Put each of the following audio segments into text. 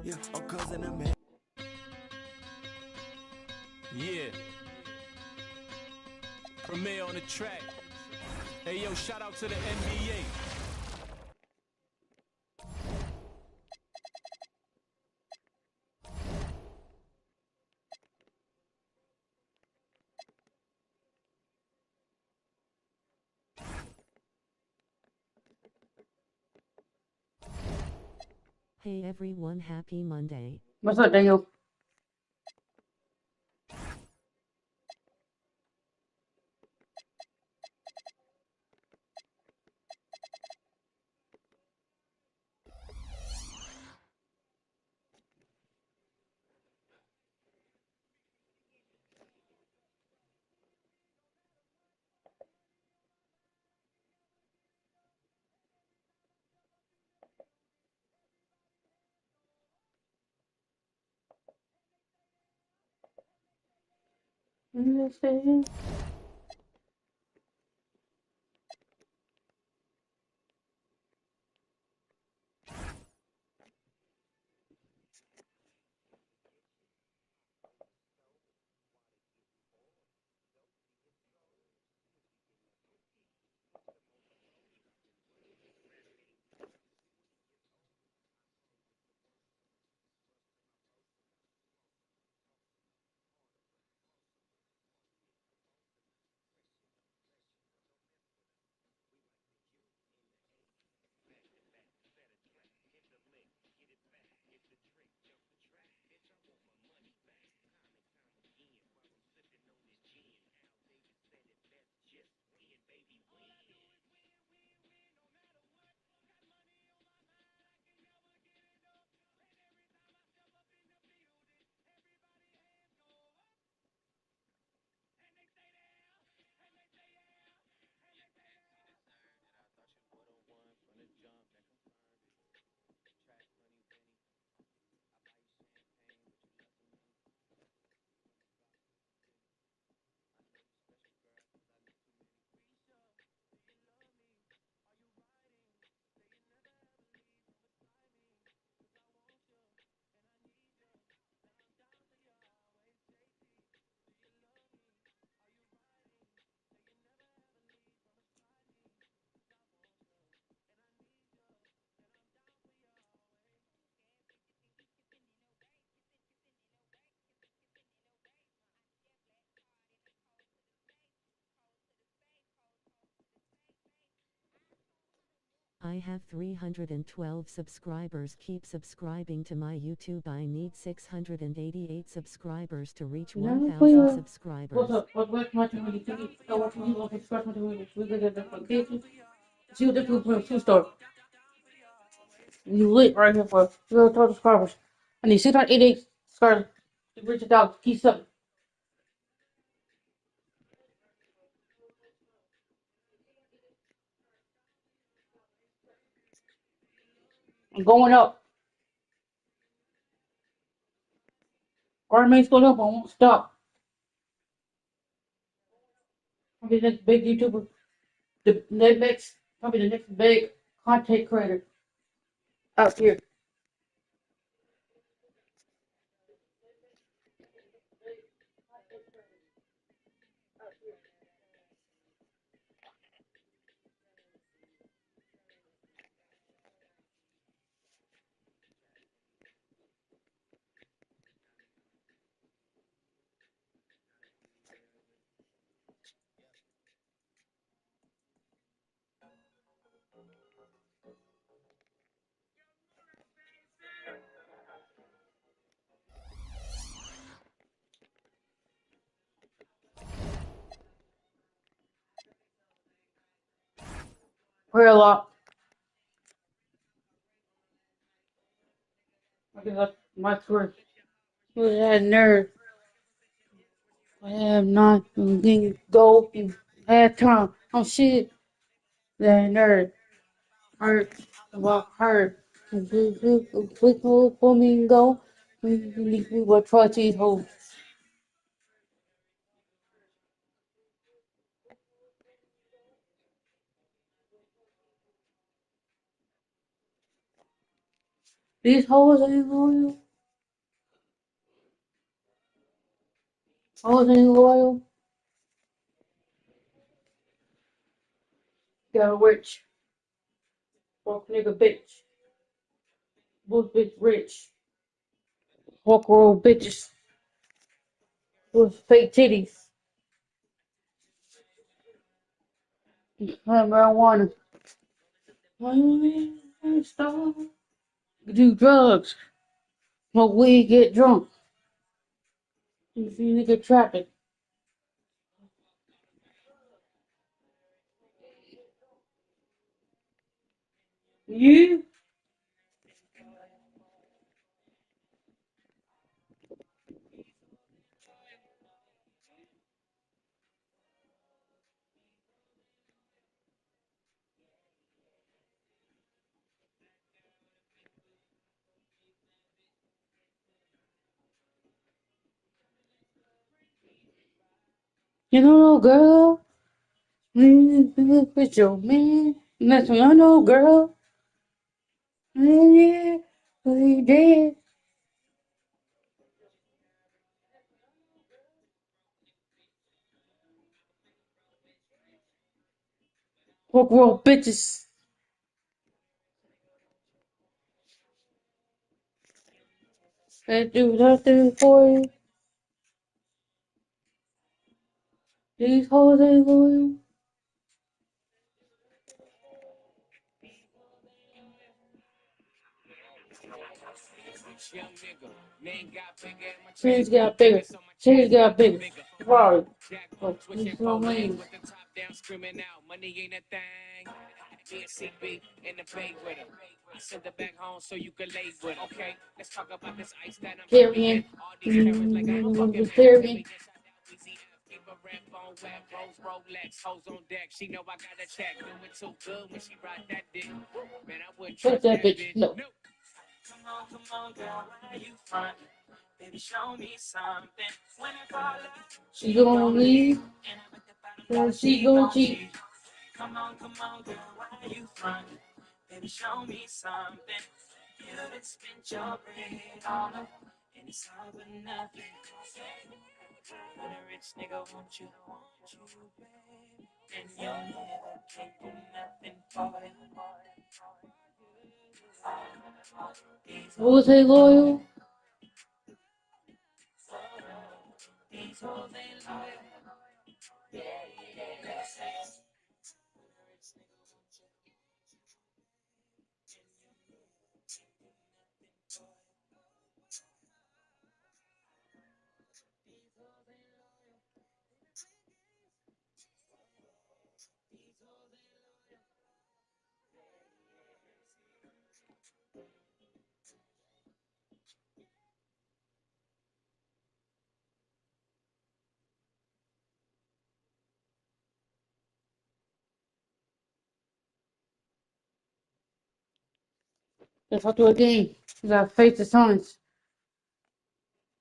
Yeah. Premier on the track. Hey yo, shout out to the NBA. Hey everyone, happy Monday. What's up, Daniel? I have 312 subscribers. Keep subscribing to my YouTube. I need 688 subscribers to reach 1000 subscribers. What's up? What's my 2020? What's my 2020? We got the notifications. See what this is for store. You lit right here for 0 subscribers. I need 688 subscribers to reach 1,000. Keep up. I'm going up. Garment's going up. I won't stop. I'll be the next big YouTuber. Probably the next big content creator out here. Pray a lot. I guess that's my career. Who had nerve? I have not been go and have time. Oh shit. That nerve. Hurt. About hurt. Quick hole for me and go. We will try to hold. These hoes ain't loyal. Hoes ain't loyal. Got a rich. Fuck nigga bitch. Both bitch rich. Fuck roll bitches. With fake titties. Marijuana. Stop. Do drugs. Smoke weed, get drunk. If you nigga trapping. You? You know, no girl. With your man. That's what I know, girl. Yeah, but he dead. Fuck roll bitches. That do nothing for you. These hoes ain't loyal. Change got bigger. Change got bigger. Sorry. But he's so lame. Carrying. Carrying. Fuck that bitch. No. She gonna leave. Then she gonna cheat. Who say loyal? Let's talk to a game. We gotta face the Suns.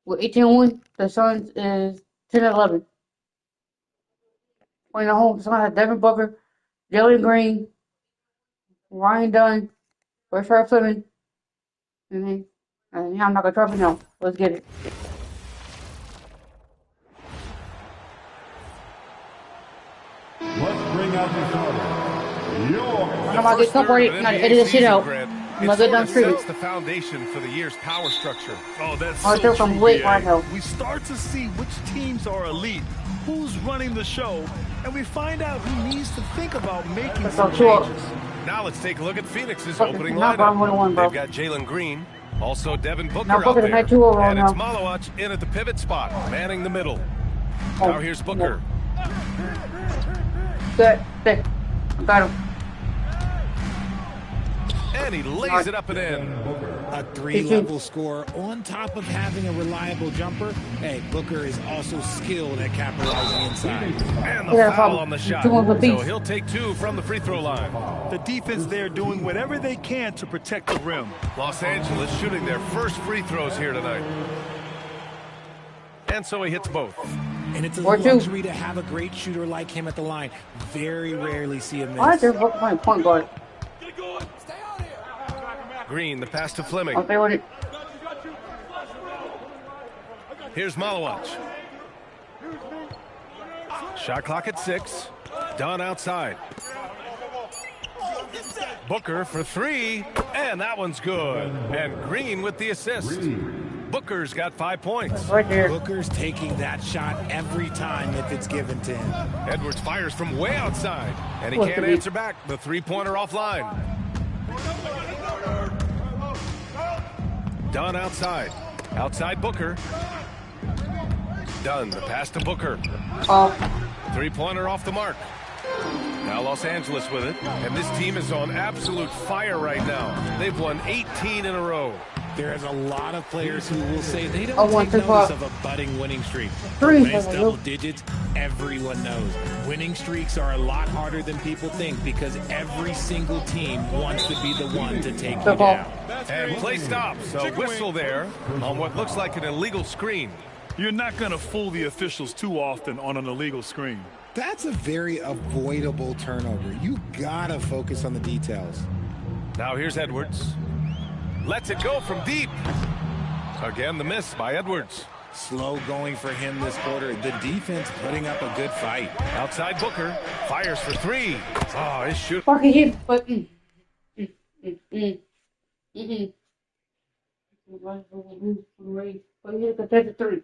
With 18-1, the Suns is 10-11. Playing at home, the Suns have Devin Booker, Jalen Green, Ryan Dunn, Rashard Fleming, and I'm not gonna drop it now. Let's get it. Let's bring out the starter. I'm about to get separated and edit this shit out. I'm gonna get done streaming. Sets the foundation for the year's power structure. Oh, that's I'll so do some true, late BA. right now. We start to see which teams are elite, who's running the show, and we find out who needs to think about making some changes. Now let's take a look at Phoenix's Fucking opening not Brown 101, lineup. bro. They've got Jalen Green, also Devin Booker Now out Booker there, had 2 overall and it's now. Malawach in at the pivot spot, manning the middle. Oh, Now here's Booker. Good, thick. Got him. And he lays it up and in. A 3-level score on top of having a reliable jumper. Hey, Booker is also skilled at capitalizing inside. And the foul on the shot. So he'll take 2 from the free throw line. The defense there doing whatever they can to protect the rim. Los Angeles shooting their first free throws here tonight. And so he hits both. And it's a luxury to have a great shooter like him at the line. Very rarely see him miss. Why is there Booker playing point guard? Green, the pass to Fleming. Okay with it. Here's Malawach. Shot clock at 6. Dunn outside. Booker for 3, and that one's good. And Green with the assist. Booker's got 5 points. Right there. Booker's taking that shot every time if it's given to him. Edwards fires from way outside, and he can't answer back. The three-pointer offline. Dunn outside. Outside Booker. Dunn, the pass to Booker. Three-pointer off the mark. Now Los Angeles with it, and this team is on absolute fire right now. They've won 18 in a row. There's a lot of players who will say they don't take notice of a budding winning streak. Three. When it's double digits, everyone knows. Winning streaks are a lot harder than people think because every single team wants to be the one to take you down. And play stops. A whistle there on what looks like an illegal screen. You're not going to fool the officials too often on an illegal screen. That's a very avoidable turnover. You gotta focus on the details. Now here's Edwards. Lets it go from deep. Again, the miss by Edwards. Slow going for him this quarter. The defense putting up a good fight. Outside Booker. Fires for 3. Oh, his shoot. Fucking hit, but You can hit a contested 3,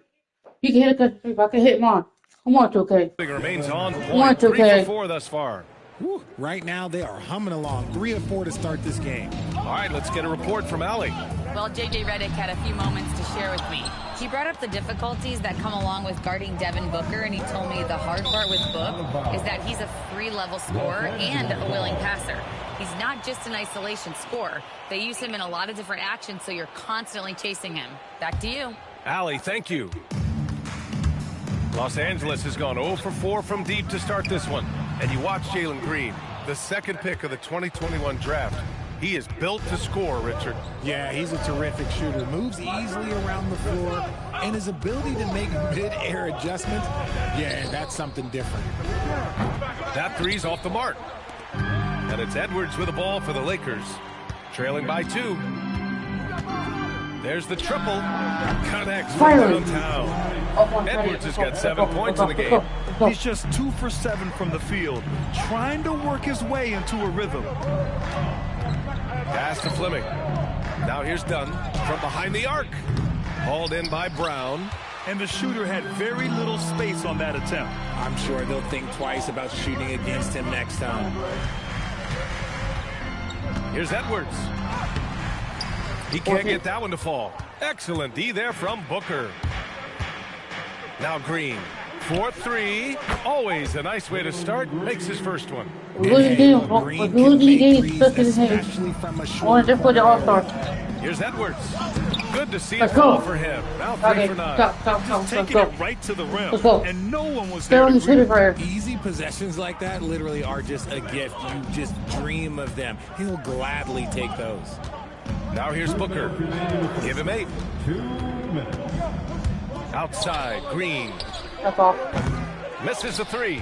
but I can hit mine. Come on, 2K. Remains on Come on, point. 3 2K. for 4 thus far. Whew. Right now, they are humming along. 3 of 4 to start this game. All right, let's get a report from Allie. Well, JJ Redick had a few moments to share with me. He brought up the difficulties that come along with guarding Devin Booker, and he told me the hard part with Book is that he's a 3-level scorer and a willing passer. He's not just an isolation scorer. They use him in a lot of different actions, so you're constantly chasing him. Back to you. Allie, thank you. Los Angeles has gone 0 for 4 from deep to start this one. And you watch Jalen Green, the second pick of the 2021 draft. He is built to score, Richard. Yeah, he's a terrific shooter. Moves easily around the floor, and his ability to make mid-air adjustments, yeah, that's something different. That three's off the mark. And it's Edwards with the ball for the Lakers. Trailing by 2. There's the triple. Connects from downtown. Edwards has got 7 points in the game. He's just 2 for 7 from the field, trying to work his way into a rhythm. Pass to Fleming. Now here's Dunn from behind the arc. Hauled in by Brown. And the shooter had very little space on that attempt. I'm sure they'll think twice about shooting against him next time. Here's Edwards. He can't get that one to fall. Excellent D there from Booker. Now Green. 4-3. Always a nice way to start. Makes his first one. Here's Edwards. Good to see it fall for him. Now 3 for 9. Just taking it right to the rim. And no one was there to greet. Easy possessions like that literally are just a gift. You just dream of them. He'll gladly take those. Now here's Booker. Give him 8. Outside, Green. That's off. Misses a 3.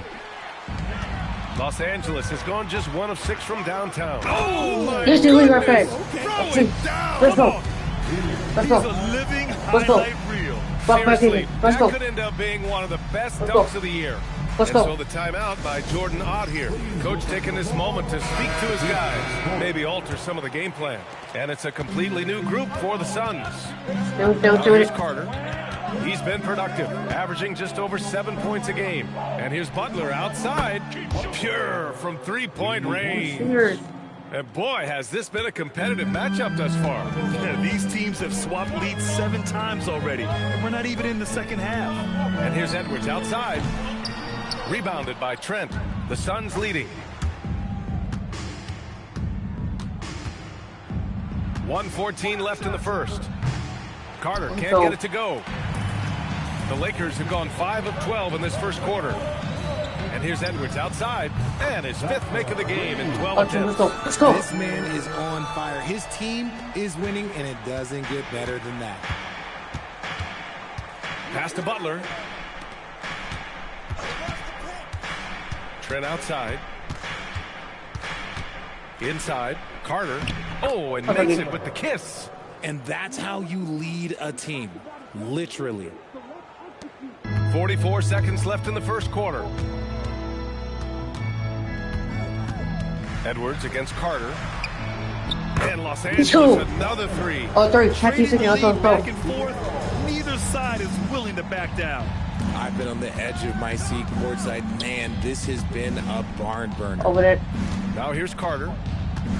Los Angeles has gone just 1 of 6 from downtown. Oh my Just goodness! right back. Let's go. Let's go. He's a living Let's go. highlight reel. Seriously, Let's that go. could end up being one of the best Let's dunks go. of the year. Let's and go. so the timeout by Jordan Ott here. Coach taking this moment to speak to his guys, maybe alter some of the game plan. And it's a completely new group for the Suns. Now here's Carter. He's been productive, averaging just over 7 points a game. And here's Butler outside, pure from three-point range. And boy, has this been a competitive matchup thus far. Yeah, these teams have swapped leads 7 times already, and we're not even in the second half. And here's Edwards outside. Rebounded by Trent. The Suns leading. 1:14 left in the first. Carter can't get it to go. The Lakers have gone 5 of 12 in this first quarter. And here's Edwards outside, and his 5th make of the game in 12 attempts. Let's go. This man is on fire. His team is winning, and it doesn't get better than that. Pass to Butler. Trent outside. Inside. Carter. Oh, and makes it with the kiss. And that's how you lead a team, literally. 44 seconds left in the first quarter. Edwards against Carter. And Los Angeles another three. Oh, three. Back and forth. Neither side is willing to back down. I've been on the edge of my seat courtside. Man, this has been a barn burner. Over there. Now here's Carter.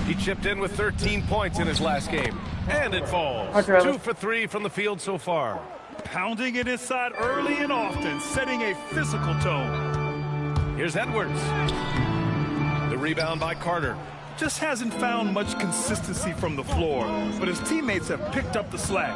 He chipped in with 13 points in his last game. And it falls. 2 for 3 from the field so far. Pounding it inside early and often, setting a physical tone. Here's Edwards. The rebound by Carter. Just hasn't found much consistency from the floor, but his teammates have picked up the slack.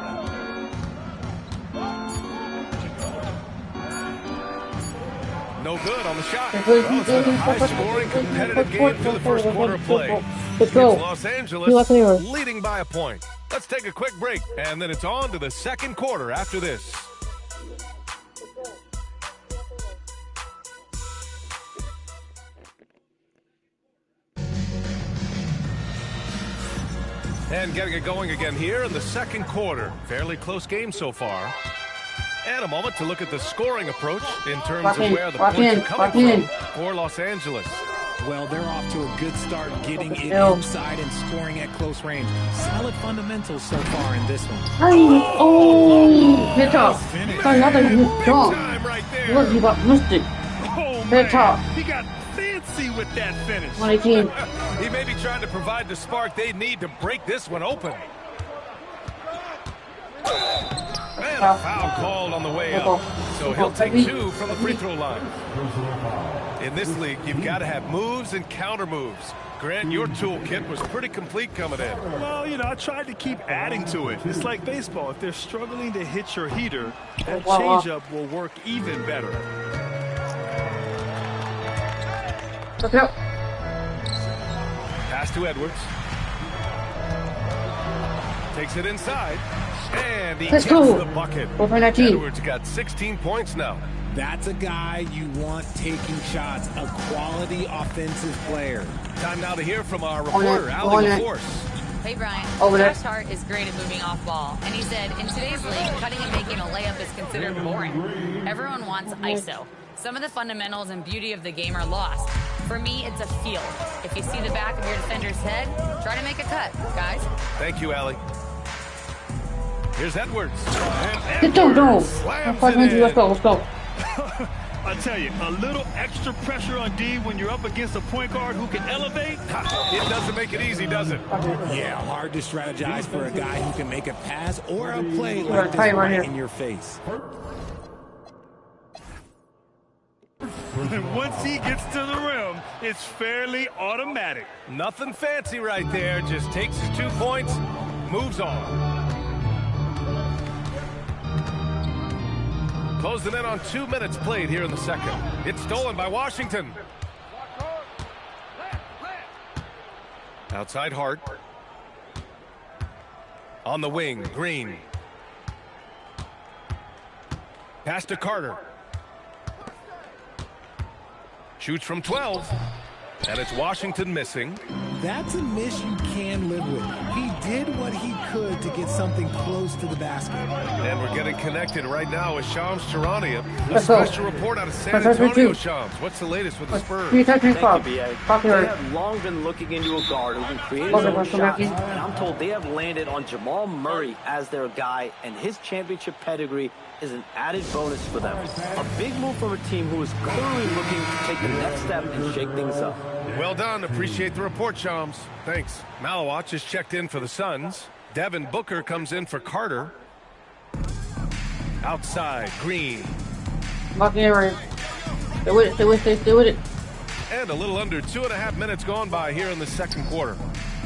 No good on the shot. Well, it's been a high-scoring, competitive game through the first quarter of play. It's Los Angeles leading by a point. Let's take a quick break, and then it's on to the second quarter after this. And getting it going again here in the second quarter. Fairly close game so far. And a moment to look at the scoring approach in terms of where the points are coming from for Los Angeles. Well, they're off to a good start getting it inside and scoring at close range. Solid fundamentals so far in this one. Oh, hit top. Another hit top. Look, he got missed it. Hit top. He got fancy with that finish. 118. He may be trying to provide the spark they need to break this one open. And a foul called on the way up. So he'll take 2 from the free throw line. In this league, you've got to have moves and counter moves. Grant, your toolkit was pretty complete coming in. Well, you know, I tried to keep adding to it. It's like baseball. If they're struggling to hit your heater, that changeup will work even better. Pass to Edwards. Takes it inside. And he gets the bucket. Edwards got 16 points now. That's a guy you want taking shots, a quality offensive player. Time now to hear from our reporter, Allie LaForce. Hey, Brian. Josh Hart is great at moving off ball. And he said, in today's league, cutting and making a layup is considered boring. Everyone wants ISO. Some of the fundamentals and beauty of the game are lost. For me, it's a feel. If you see the back of your defender's head, try to make a cut, guys. Thank you, Allie. Here's Edwards. Let's go. I tell you, a little extra pressure on D when you're up against a point guard who can elevate. It doesn't make it easy, does it? Yeah, hard to strategize for a guy who can make a pass or a play like this right in your face. And once he gets to the rim, it's fairly automatic. Nothing fancy right there. Just takes his 2 points, moves on. Closing in on 2 minutes played here in the second. It's stolen by Washington. Outside Hart. On the wing, Green. Pass to Carter. Shoots from 12. And it's Washington missing. That's a miss you can live with. He did what he could to get something close to the basket. And we're getting connected right now with Shams Charania. A special report out of San Antonio, Shams. What's the latest with the Spurs? Thank you, BA. They have long been looking into a guard who can create his own shots. And I'm told they have landed on Jamal Murray as their guy, and his championship pedigree is an added bonus for them. A big move from a team who is clearly looking to take the next step and shake things up. Well done. Appreciate the report, Shams. Thanks. Malawat just checked in for the Suns. Devin Booker comes in for Carter. Outside, Green. Stay with it. And a little under 2.5 minutes gone by here in the second quarter.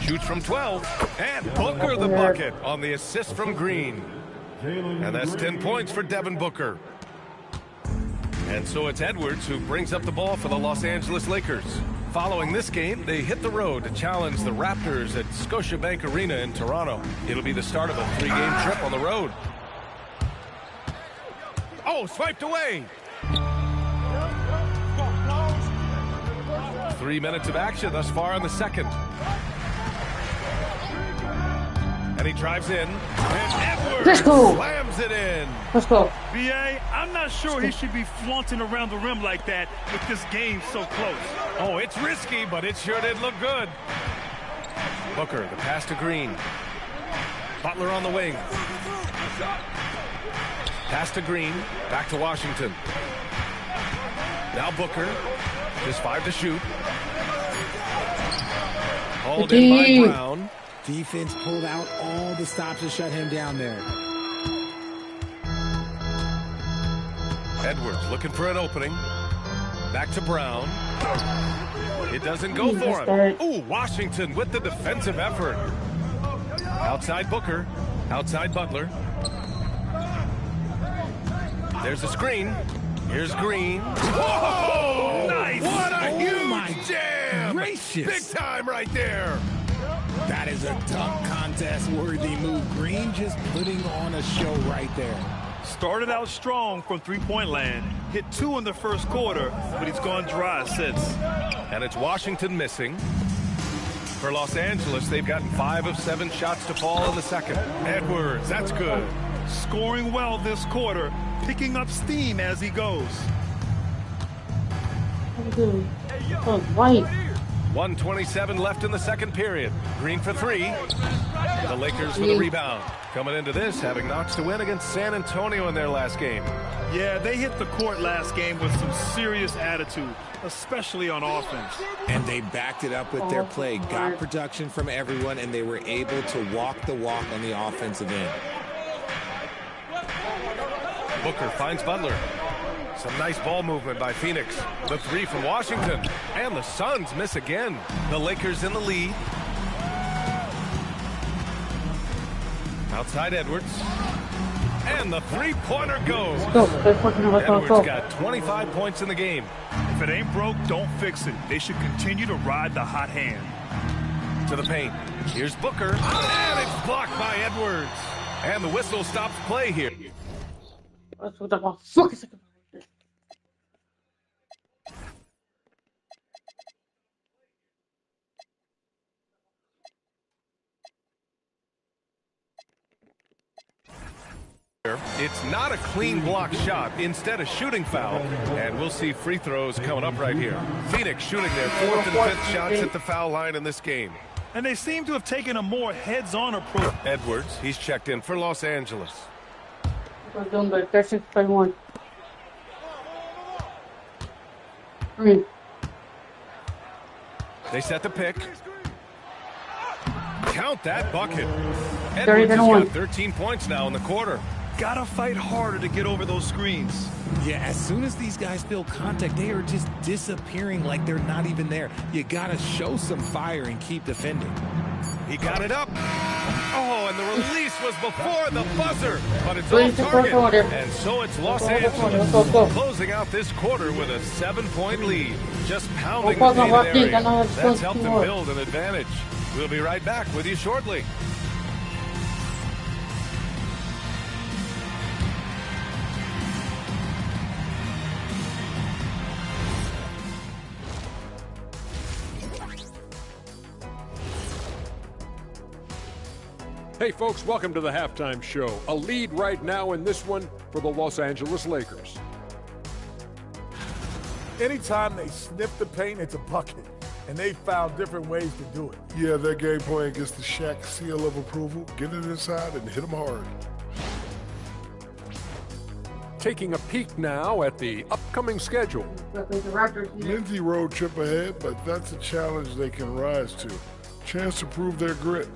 Shoots from 12. And Booker the bucket on the assist from Green. And that's 10 points for Devin Booker. And so it's Edwards who brings up the ball for the Los Angeles Lakers. Following this game, they hit the road to challenge the Raptors at Scotiabank Arena in Toronto. It'll be the start of a 3-game trip on the road. Oh, swiped away. 3 minutes of action thus far in the second. And he drives in. And Edwards Let's go. slams it in. Let's go. B.A., I'm not sure he should be flaunting around the rim like that with this game so close. Oh, it's risky, but it sure did look good. Booker, the pass to Green. Butler on the wing. Pass to Green. Back to Washington. Now Booker. Just 5 to shoot. Hauled in by Brown. Defense pulled out all the stops to shut him down there. Edwards looking for an opening. Back to Brown. It doesn't go for him. Ooh, Washington with the defensive effort. Outside Booker. Outside Butler. There's a screen. Here's Green. Whoa! Nice! What a huge jam! Gracious. Big time right there. That is a dunk contest worthy move. Green just putting on a show right there. Started out strong from three-point land. Hit 2 in the first quarter, but he's gone dry since. And it's Washington missing. For Los Angeles, they've gotten 5 of 7 shots to fall in the second. Edwards, that's good. Scoring well this quarter, picking up steam as he goes. Oh, white. 1:27 left in the second period. Green for 3. The Lakers with a rebound. Coming into this, having knocks to win against San Antonio in their last game. Yeah, they hit the court last game with some serious attitude, especially on offense. And they backed it up with their play. Got production from everyone, and they were able to walk the walk on the offensive end. Booker finds Butler. Some nice ball movement by Phoenix. The 3 from Washington. And the Suns miss again. The Lakers in the lead. Outside Edwards. And the 3-pointer goes. Edwards got 25 points in the game. If it ain't broke, don't fix it. They should continue to ride the hot hand. To the paint. Here's Booker. And it's blocked by Edwards. And the whistle stops play here. It's not a clean block shot, instead a shooting foul, and we'll see free throws coming up right here. Phoenix shooting their 4th and 5th shots at the foul line in this game. And they seem to have taken a more heads-on approach. Edwards, he's checked in for Los Angeles. They set the pick. Count that bucket. Edwards has got 13 points now in the quarter. Gotta fight harder to get over those screens. Yeah, as soon as these guys feel contact, they are just disappearing like they're not even there. You gotta show some fire and keep defending. He got it up. Oh, and the release was before the buzzer, but it's on target. And so it's Los Angeles closing out this quarter with a 7-point lead. Just pounding the painted area. That's helped them build an advantage. We'll be right back with you shortly. Hey folks, welcome to the halftime show. A lead right now in this one for the Los Angeles Lakers. Anytime they sniff the paint, it's a bucket. And they found different ways to do it. Yeah, their game plan gets the Shaq seal of approval. Get it inside and hit them hard. Taking a peek now at the upcoming schedule. Lengthy road trip ahead, but that's a challenge they can rise to. Chance to prove their grit.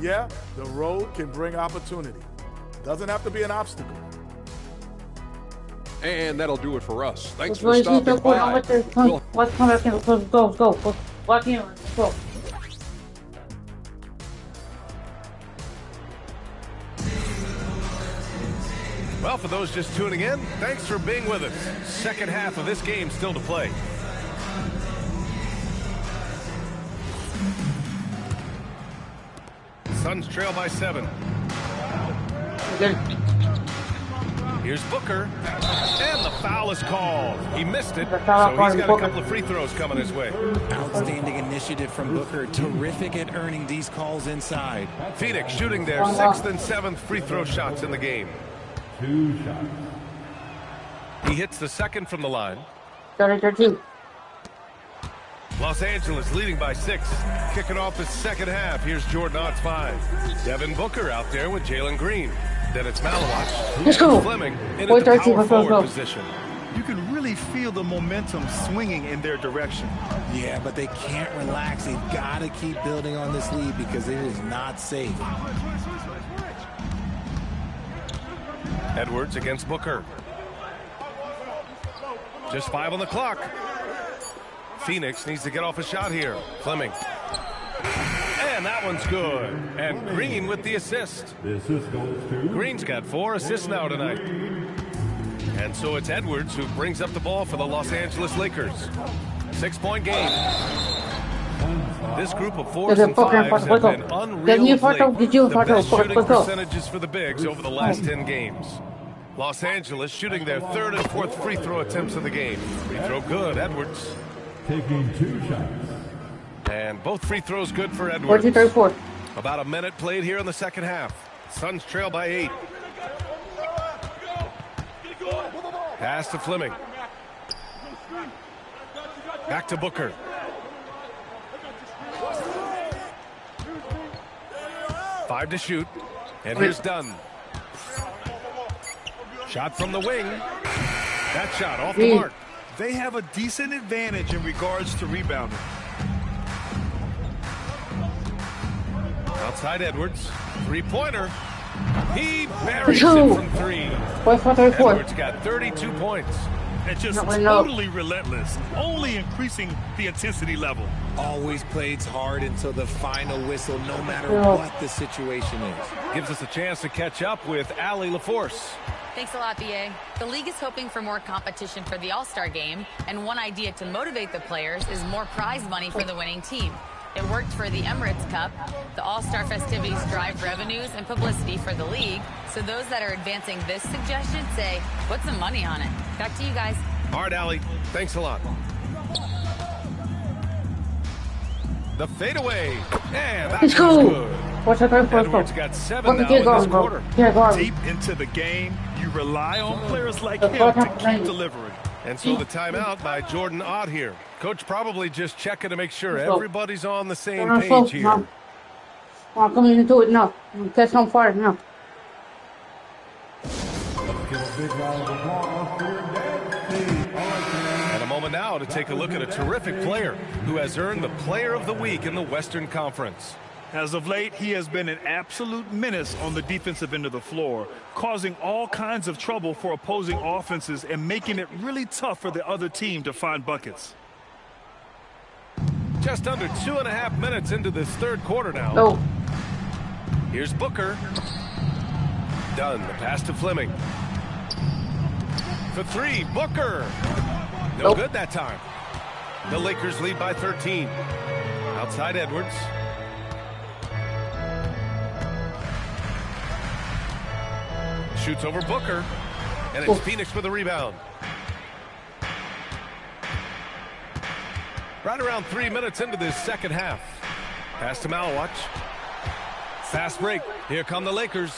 Yeah, the road can bring opportunity. Doesn't have to be an obstacle. And that'll do it for us. Thanks for stopping by. Let's come back in. Let's go. Walk in. Let's go. Well, for those just tuning in, thanks for being with us. Second half of this game still to play. Suns trail by 7. Here's Booker, and the foul is called. He missed it, so he's got a couple of free throws coming his way. Outstanding initiative. initiative from Booker. Terrific at earning these calls inside. Phoenix shooting their 6th and 7th free throw shots in the game. 2 shots. He hits the second from the line. 32. Los Angeles leading by 6. Kicking off the second half. Here's Jordan Ott's 5. Devin Booker out there with Jalen Green. Then it's Malawach. Let's go. Fleming in a power forward position. You can really feel the momentum swinging in their direction. Yeah, but they can't relax. They've got to keep building on this lead because it is not safe. Edwards against Booker. Just 5 on the clock. Phoenix needs to get off a shot here. Fleming. And that one's good. And Green with the assist. The assist goes to Green's got 4 assists now tonight. And so it's Edwards who brings up the ball for the Los Angeles Lakers. 6-point game. This group of 4s and 5s have been unreal of late. The best shooting percentages for the bigs over the last 10 games. Los Angeles shooting their 3rd and 4th free throw attempts of the game. Free throw good, Edwards. taking 2 shots. And both free throws good for Edwards. 34. About a minute played here in the second half. Suns trail by 8. Pass to Fleming. Back to Booker. Five to shoot. And here's Dunn. Shot from the wing. That shot off the mark. They have a decent advantage in regards to rebounding. Outside Edwards. Three-pointer. He buries it from 3. Edwards got 32 points. And just totally relentless, only increasing the intensity level. Always plays hard until the final whistle, no matter what the situation is. Gives us a chance to catch up with Allie LaForce. Thanks a lot, BA. The league is hoping for more competition for the All-Star game, and one idea to motivate the players is more prize money for the winning team. It worked for the Emirates Cup. The All-Star festivities drive revenues and publicity for the league, so those that are advancing this suggestion say, put some money on it. Back to you guys. All right, Allie. Thanks a lot. The fadeaway. And that's good. Edwards got 7 now in this quarter. Deep into the game, you rely on players like him to keep delivering. And so the timeout by Jordan Ott here. Coach probably just checking to make sure everybody's on the same page here. I'm coming into it now. Catch on fire now. And a moment now to take a look at a terrific player who has earned the Player of the Week in the Western Conference. As of late, he has been an absolute menace on the defensive end of the floor, causing all kinds of trouble for opposing offenses and making it really tough for the other team to find buckets. Just under 2.5 minutes into this third quarter now. Oh. Here's Booker. Dunn, the pass to Fleming. For 3, Booker. No good that time. The Lakers lead by 13. Outside Edwards. Shoots over Booker, and it's Phoenix with a rebound. Right around 3 minutes into this second half. Pass to Malawach. Fast break. Here come the Lakers.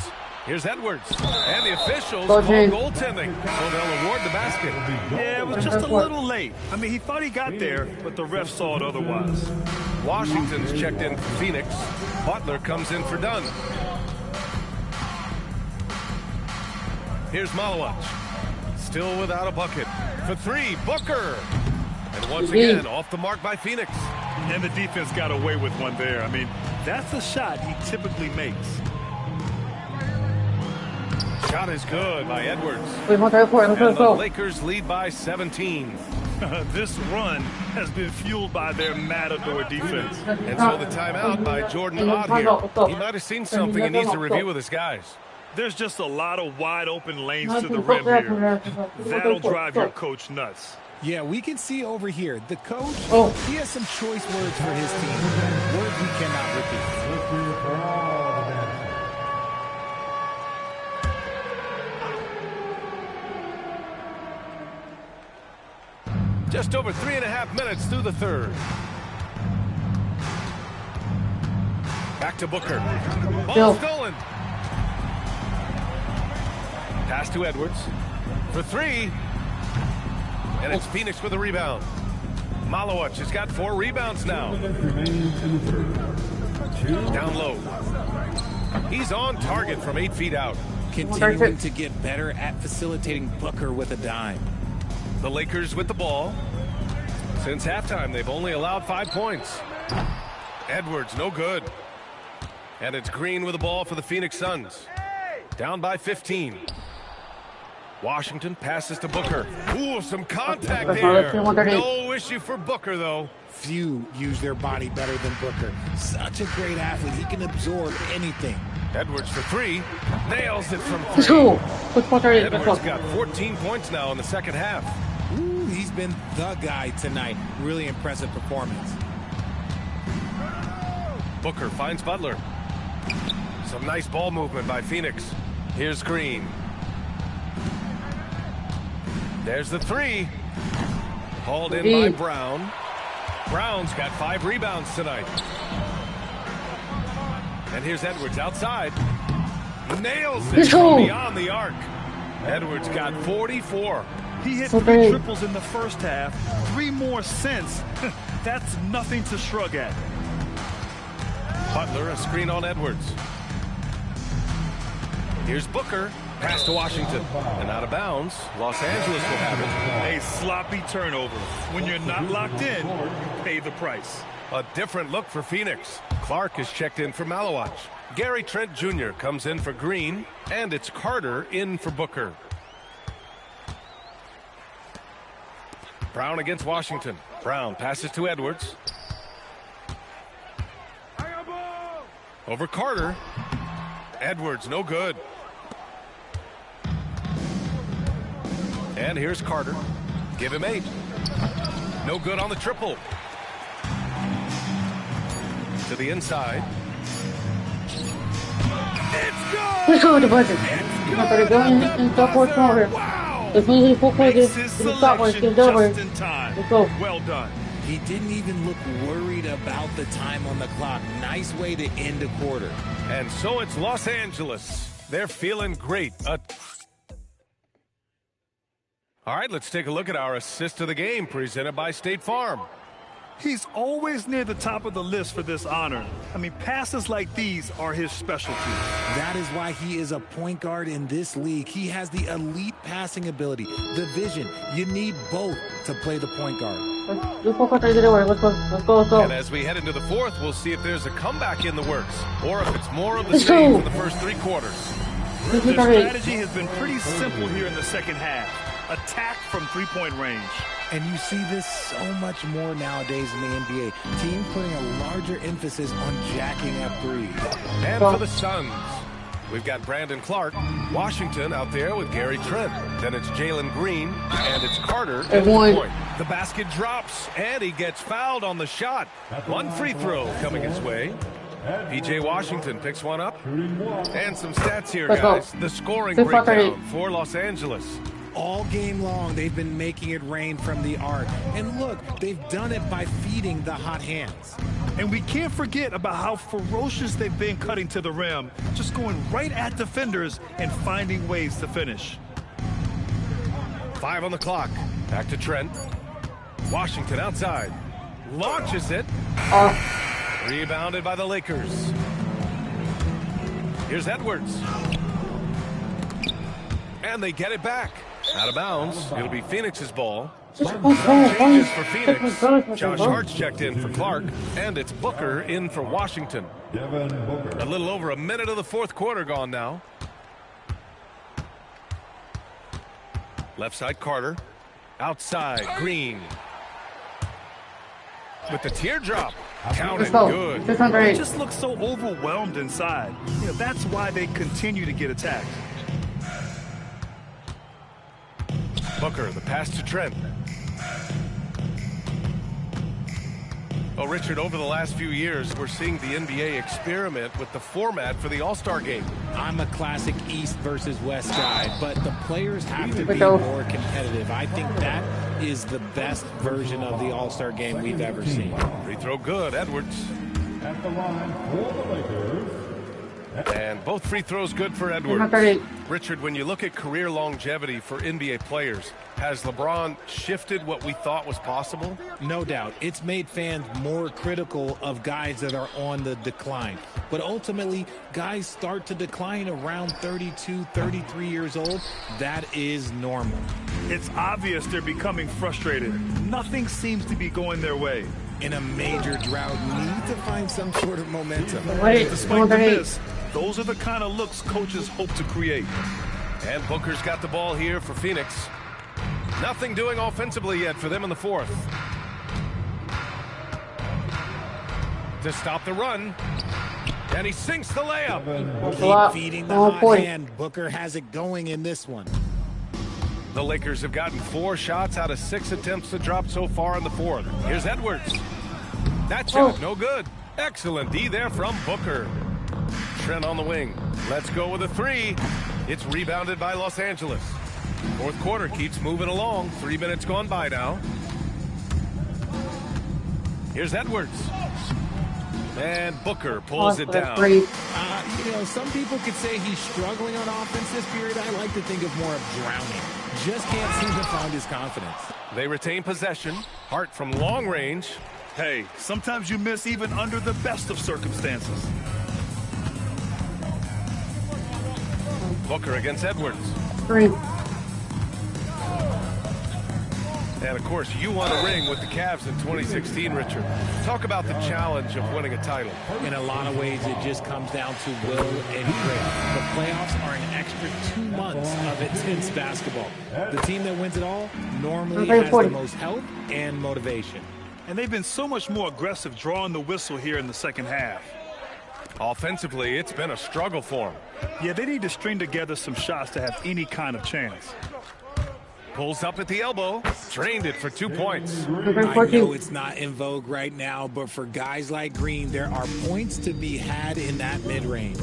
Here's Edwards. And the officials call goaltending. So they'll award the basket. Yeah, it was just a little late. I mean, he thought he got there, but the ref saw it otherwise. Washington's checked in for Phoenix. Butler comes in for Dunn. Here's Malawach. Still without a bucket. For 3, Booker. And once again, off the mark by Phoenix. And the defense got away with one there. I mean, that's a shot he typically makes. Shot is good by Edwards. And the Lakers lead by 17. This run has been fueled by their matador defense. And so the timeout by Jordan Ott here. He might have seen something he needs to review with his guys. There's just a lot of wide open lanes to the rim here. That'll drive your coach nuts. Yeah, we can see over here. The coach, he has some choice words for his team. Words we cannot repeat. Just over 3.5 minutes through the third. Back to Booker. Ball stolen. Pass to Edwards. For three. And it's Phoenix with a rebound. Malowicz has got 4 rebounds now. Down low. He's on target from 8 feet out. Continuing to get better at facilitating Booker with a dime. The Lakers with the ball. Since halftime, they've only allowed 5 points. Edwards, no good. And it's Green with the ball for the Phoenix Suns. Down by 15. Washington passes to Booker. Ooh, some contact there. No issue for Booker, though. Few use their body better than Booker. Such a great athlete. He can absorb anything. Edwards for 3. Nails it from 3. Edwards got 14 points now in the second half. Ooh, he's been the guy tonight. Really impressive performance. Booker finds Butler. Some nice ball movement by Phoenix. Here's Green. There's the 3. Hauled in by Brown. Brown's got 5 rebounds tonight. And here's Edwards outside. Nails it from beyond the arc. Edwards got 44. He hit 3 triples in the first half. 3 more since. That's nothing to shrug at. Butler, a screen on Edwards. Here's Booker. Pass to Washington. And out of bounds. Los Angeles will have it. A sloppy turnover. When you're not locked in, you pay the price. A different look for Phoenix. Clark is checked in for Malowicz. Gary Trent Jr. comes in for Green. And it's Carter in for Booker. Brown against Washington. Brown passes to Edwards. Over Carter. Edwards, no good. And here's Carter. Give him 8. No good on the triple. To the inside. It's good! Let's go with the buzzer. I'm going to go in the top 4 corner. As soon as he full focus, the top one gives over. Let's go. Well done. He didn't even look worried about the time on the clock. Nice way to end a quarter. And so it's Los Angeles. They're feeling great. All right, let's take a look at our assist of the game presented by State Farm. He's always near the top of the list for this honor. I mean, passes like these are his specialty. That is why he is a point guard in this league. He has the elite passing ability, the vision. You need both to play the point guard. Let's go. And as we head into the 4th, we'll see if there's a comeback in the works or if it's more of the same for the first 3 quarters. The strategy has been pretty simple here in the second half. Attack from 3-point range. And you see this so much more nowadays in the NBA. Teams putting a larger emphasis on jacking up threes. And for the Suns, we've got Brandon Clark. Washington out there with Gary Trent. Then it's Jalen Green, and it's Carter at the point. The basket drops, and he gets fouled on the shot. 1 free throw coming his way. P.J. Washington picks one up. And some stats here, guys. The scoring breakdown for Los Angeles. All game long, they've been making it rain from the arc. And look, they've done it by feeding the hot hands. And we can't forget about how ferocious they've been cutting to the rim, just going right at defenders and finding ways to finish. 5 on the clock. Back to Trent. Washington outside. Launches it. Rebounded by the Lakers. Here's Edwards. And they get it back. Out of bounds. It'll be Phoenix's ball. Changes for Phoenix. Josh Hart's checked in for Clark. And it's Booker in for Washington. A little over a minute of the 4th quarter gone now. Left side Carter. Outside Green. With the teardrop. Counted good. They just look so overwhelmed inside. You know, that's why they continue to get attacked. Booker, the pass to Trent. Well, Richard, over the last few years, we're seeing the NBA experiment with the format for the All-Star game. I'm a classic East versus West guy, but the players have to be more competitive. I think that is the best version of the All-Star game we've ever seen. Free throw good, Edwards. At the line for the Lakers. And both free throws good for Edwards. Richard, when you look at career longevity for NBA players, has LeBron shifted what we thought was possible? No doubt. It's made fans more critical of guys that are on the decline. But ultimately, guys start to decline around 32, 33 years old. That is normal. It's obvious they're becoming frustrated. Nothing seems to be going their way. In a major drought, need to find some sort of momentum. Despite the miss, those are the kind of looks coaches hope to create. And Booker's got the ball here for Phoenix. Nothing doing offensively yet for them in the fourth. To stop the run. And he sinks the layup. Keep feeding the hot hand. Booker has it going in this one. The Lakers have gotten 4 shots out of 6 attempts to drop so far in the fourth. Here's Edwards. That shot, no good. Excellent D there from Booker. Trent on the wing. Let's go with a 3. It's rebounded by Los Angeles. Fourth quarter keeps moving along. 3 minutes gone by now. Here's Edwards. And Booker pulls it down. You know, some people could say he's struggling on offense this period. I like to think of more of drowning. Just can't seem to find his confidence. They retain possession. Hart from long range. Hey, sometimes you miss even under the best of circumstances. Booker against Edwards. 3. And, of course, you won a ring with the Cavs in 2016, Richard. Talk about the challenge of winning a title. In a lot of ways, it just comes down to will and grit. The playoffs are an extra 2 months of intense basketball. The team that wins it all normally has the most health and motivation. And they've been so much more aggressive drawing the whistle here in the second half. Offensively, it's been a struggle for them. Yeah, they need to string together some shots to have any kind of chance. Pulls up at the elbow, drained it for 2 points. I know it's not in vogue right now, but for guys like Green, there are points to be had in that mid-range.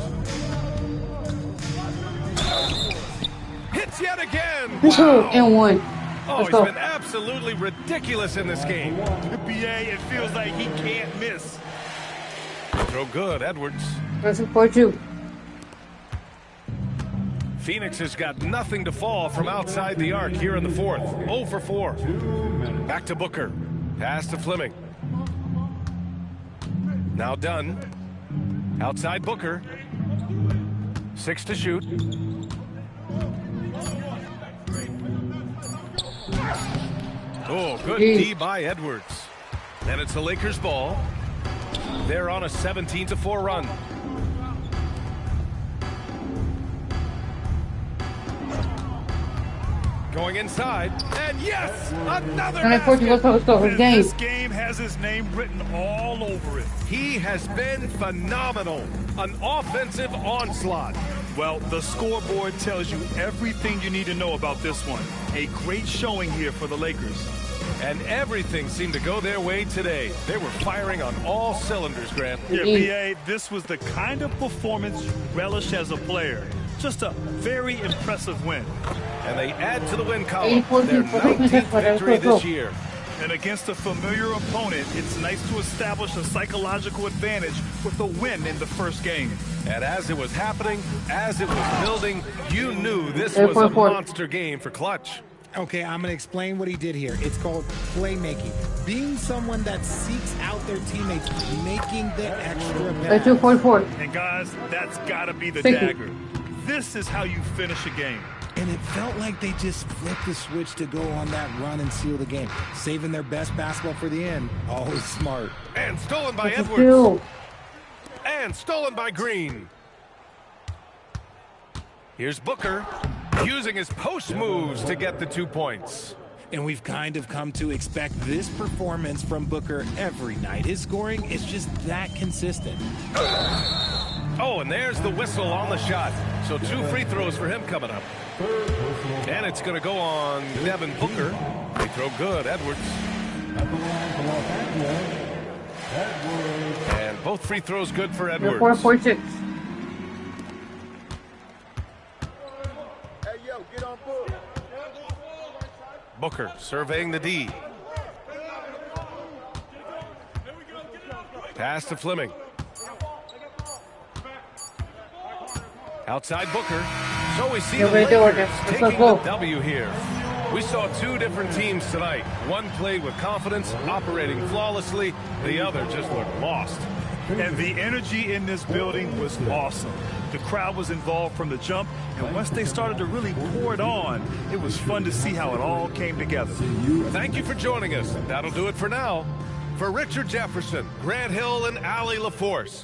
Hits yet again. Wow. And 1. Oh, he's been absolutely ridiculous in this game. BA, it feels like he can't miss. Throw good, Edwards. That's a 4-2. Phoenix has got nothing to fall from outside the arc here in the fourth. 0 for 4. Back to Booker. Pass to Fleming. Now Dunn. Outside Booker. 6 to shoot. Oh, good D by Edwards. And it's the Lakers' ball. They're on a 17-4 run. Going inside, and yes, another basket. This game has his name written all over it. He has been phenomenal. An offensive onslaught. Well, the scoreboard tells you everything you need to know about this one. A great showing here for the Lakers. And everything seemed to go their way today. They were firing on all cylinders, Grant. Yeah, BA, this was the kind of performance you relish as a player. Just a very impressive win. And they add to the win column their 19th victory this year. And against a familiar opponent, it's nice to establish a psychological advantage with a win in the first game. And as it was happening, as it was building, you knew this was a monster game for Clutch. Okay, I'm going to explain what he did here. It's called playmaking. Being someone that seeks out their teammates, making the extra pass. 2.4. And guys, that's got to be the dagger. This is how you finish a game. And it felt like they just flipped the switch to go on that run and seal the game. Saving their best basketball for the end. Always smart. And stolen by Edwards. And stolen by Green. Here's Booker using his post moves to get the 2 points. And we've kind of come to expect this performance from Booker every night. His scoring is just that consistent. Oh, and there's the whistle on the shot. So 2 free throws for him coming up. And it's going to go on Devin Booker. They throw good, Edwards. And both free throws good for Edwards. 4.6. Booker surveying the D. Pass to Fleming. Outside Booker. So we see Yeah, the we're doing Lakers this. Let's taking go. the W here. We saw two different teams tonight. One played with confidence, operating flawlessly. The other just looked lost. And the energy in this building was awesome. The crowd was involved from the jump, and once they started to really pour it on, it was fun to see how it all came together. Thank you for joining us. That'll do it for now. For Richard Jefferson, Grant Hill, and Allie LaForce.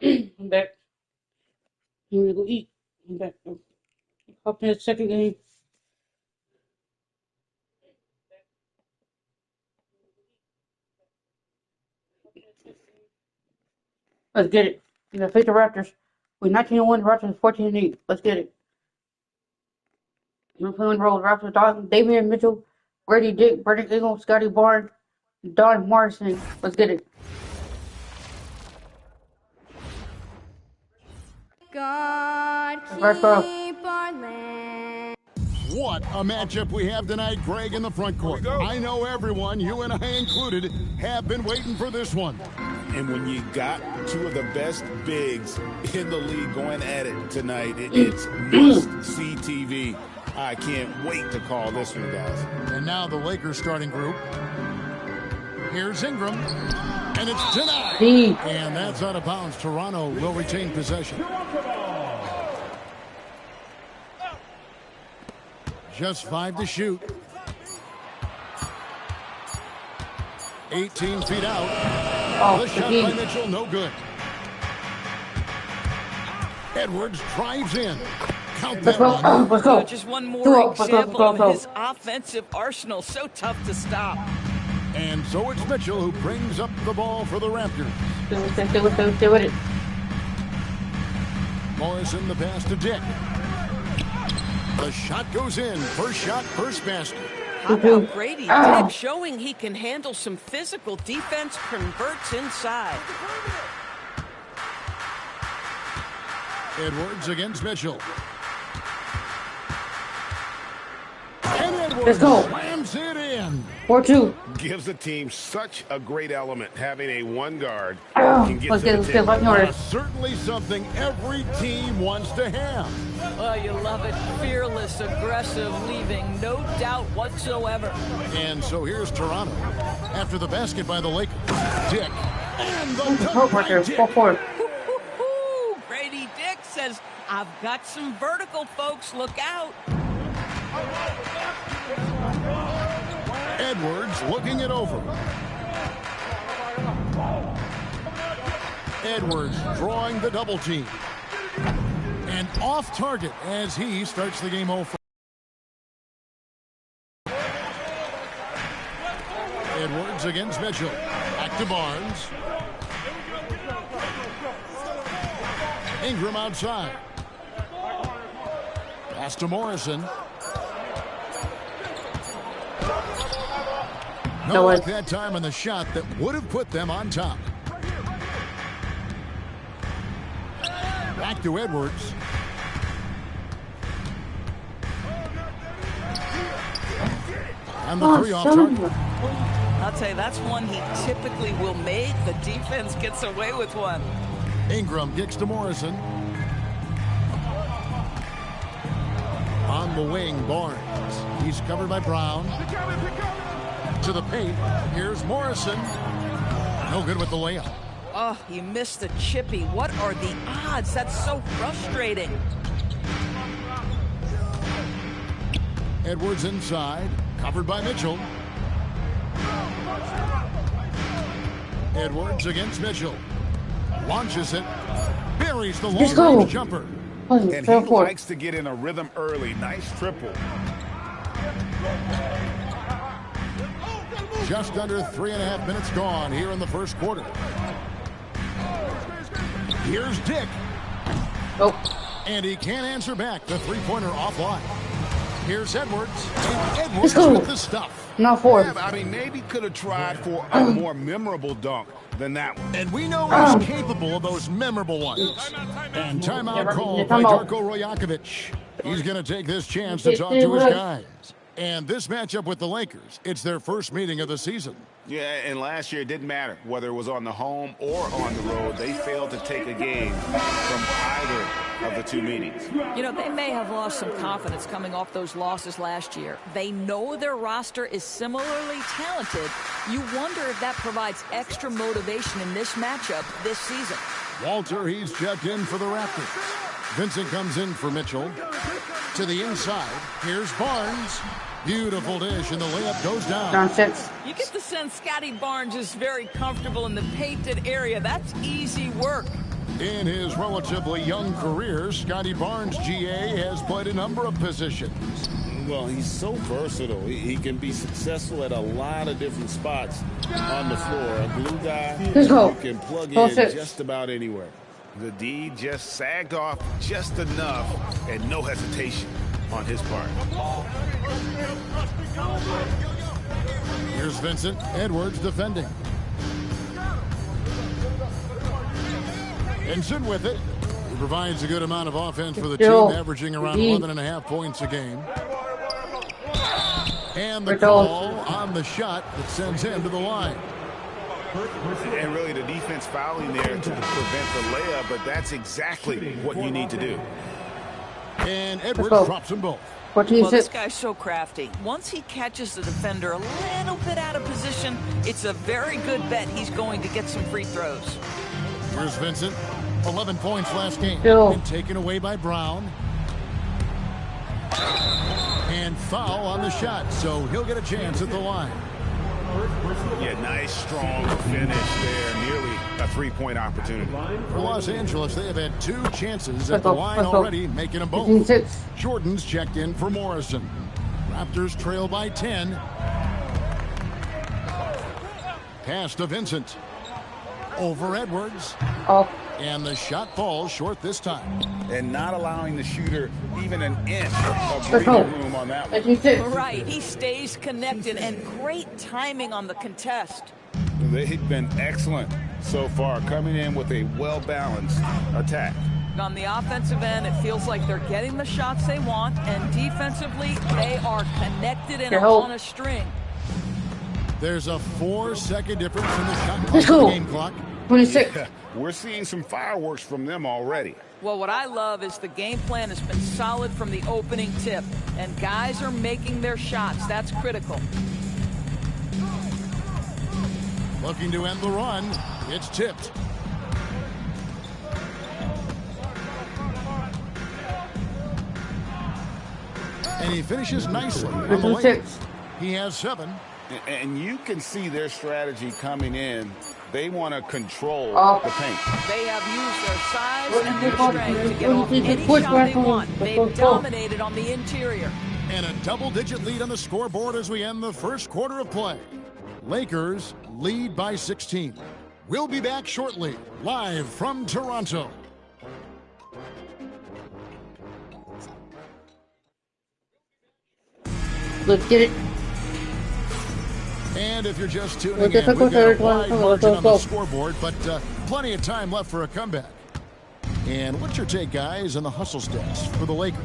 I'm back. I'm gonna go eat. I'm back. Hop in the second game. Let's get it. We gotta face the Raptors. We're 19-1, the Raptors 14-8. Let's get it. We're playing roles. Raptors, Damian Mitchell, Grady Dick, Brandon Ingram, Scotty Barnes, Don Morrison. Let's get it. God First off. keep our land. What a matchup we have tonight, Greg, in the front court. I know everyone, you and I included, have been waiting for this one. And when you got two of the best bigs in the league going at it tonight, it's must-see TV. I can't wait to call this one, guys. And now the Lakers starting group. Here's Ingram, and it's denied. And that's out of bounds. Toronto will retain possession. Just 5 to shoot. 18 feet out. The shot by Mitchell, no good. Edwards drives in. Count that one. Let's go. Just one more example of his offensive arsenal. So tough to stop. And so it's Mitchell who brings up the ball for the Raptors. Stay with it. Morrison, the pass to Dick. The shot goes in. First shot, first basket. How about Grady Dick showing he can handle some physical defense, converts inside. Edwards against Mitchell. And Edwards Let's go. slams it in. 4-2. Gives the team such a great element having a one guard. Let's get Certainly something every team wants to have. Oh, you love it. Fearless, aggressive, leaving no doubt whatsoever. And so here's Toronto. After the basket by the Lakers. Dick. And the dunk by Dick. 4-4. Grady Dick says, I've got some vertical, folks. Look out. Edwards looking it over. Edwards drawing the double team. And off target as he starts the game over. Edwards against Mitchell. Back to Barnes. Ingram outside. Pass to Morrison. No luck that time on the shot that would have put them on top. Back to Edwards. And the three off target. I'll tell you, that's one he typically will make. The defense gets away with one. Ingram kicks to Morrison. On the wing, Barnes. He's covered by Brown. To the paint. Here's Morrison. No good with the layup. Oh, he missed the chippy. What are the odds? That's so frustrating. Edwards inside. Covered by Mitchell. Edwards against Mitchell. Launches it. Buries the long-range jumper. And he likes to get in a rhythm early. Nice triple. Just under 3.5 minutes gone here in the first quarter. Here's Dick. And he can't answer back. The three-pointer offline. Here's Edwards. And Edwards with the stuff. Not four. Yeah, I mean, maybe could have tried for a more memorable dunk than that one. And we know he's capable of those memorable ones. And timeout called by Darko Rojakovic. He's going to take this chance to talk to his guys. And this matchup with the Lakers, it's their first meeting of the season. Yeah, and last year it didn't matter whether it was on the home or on the road. They failed to take a game from either of the two meetings. You know, they may have lost some confidence coming off those losses last year. They know their roster is similarly talented. You wonder if that provides extra motivation in this matchup this season. Walter, he's checked in for the Raptors. Vincent comes in for Mitchell. To the inside, here's Barnes. Beautiful dish, and the layup goes down. Nonsense. You get the sense Scotty Barnes is very comfortable in the painted area. That's easy work. In his relatively young career, Scotty Barnes, GA, has played a number of positions. Well, he's so versatile. He can be successful at a lot of different spots on the floor. A glue guy who can plug in just about anywhere. The D just sagged off just enough, and no hesitation on his part. Here's Vincent. Edwards defending. Vincent with it. He provides a good amount of offense for the team, averaging around 11.5 points a game. And the call on the shot that sends him to the line. And really the defense fouling there to prevent the layup, but that's exactly what you need to do. And Edwards drops them both. Well, this guy's so crafty. Once he catches the defender a little bit out of position, it's a very good bet he's going to get some free throws. Here's Vincent. 11 points last game. Been taken away by Brown. And foul on the shot, so he'll get a chance at the line. Yeah, nice, strong finish there. Nearly a three-point opportunity. For Los Angeles, they have had 2 chances at the line already, making them both. Jordan's checked in for Morrison. Raptors trail by 10. Pass to Vincent. Over Edwards. And the shot falls short this time. And not allowing the shooter even an inch of breathing room on that one. Right, he stays connected, and great timing on the contest. They've been excellent so far, coming in with a well-balanced attack. On the offensive end, it feels like they're getting the shots they want, and defensively, they are connected and on a string. There's a 4-second difference in the shot clock and game clock. 26. Yeah, we're seeing some fireworks from them already. Well, what I love is the game plan has been solid from the opening tip, and guys are making their shots. That's critical. Looking to end the run. It's tipped. And he finishes nicely on the lane. He has 7. And you can see their strategy coming in. They want to control the paint. They have used their size and their strength to get off any shot they want. They've dominated on the interior. And a double-digit lead on the scoreboard as we end the first quarter of play. Lakers lead by 16. We'll be back shortly, live from Toronto. Let's get it. And if you're just tuning in, we've got a wide margin on the scoreboard, but plenty of time left for a comeback. And what's your take, guys, on the hustle stats for the Lakers?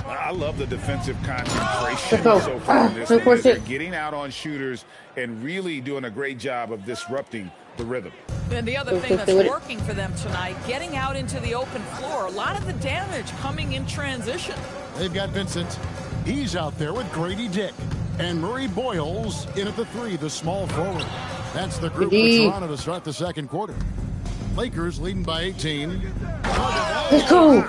I love the defensive concentration so far in this game. They're getting out on shooters and really doing a great job of disrupting the rhythm. And the other thing that's working for them tonight, getting out into the open floor. A lot of the damage coming in transition. They've got Vincent. He's out there with Grady Dick. And Murray Boyles in at the 3, the small forward. That's the group for Toronto to start the second quarter. Lakers leading by 18. Let's go.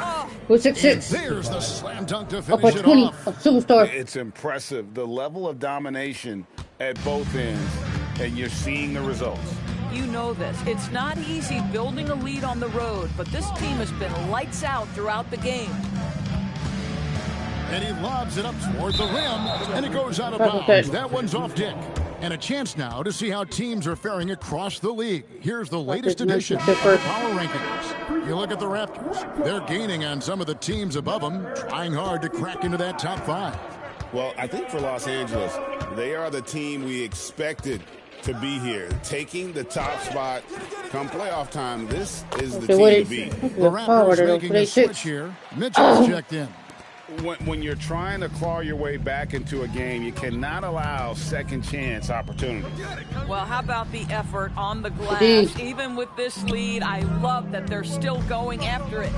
With 6-6. There's the slam dunk to finish it off. Superstar. It's impressive, the level of domination at both ends, and you're seeing the results. You know this. It's not easy building a lead on the road, but this team has been lights out throughout the game. And he lobs it up toward the rim, and it goes out of bounds. That one's off Dick. And a chance now to see how teams are faring across the league. Here's the latest edition of the Power Rankings. You look at the Raptors. They're gaining on some of the teams above them, trying hard to crack into that top 5. Well, I think for Los Angeles, they are the team we expected to be here, taking the top spot come playoff time. This is the team to beat. The Raptors making a switch here. Mitchell's checked in. When you're trying to claw your way back into a game, you cannot allow second chance opportunities. Well, how about the effort on the glass? Even with this lead, I love that they're still going after it.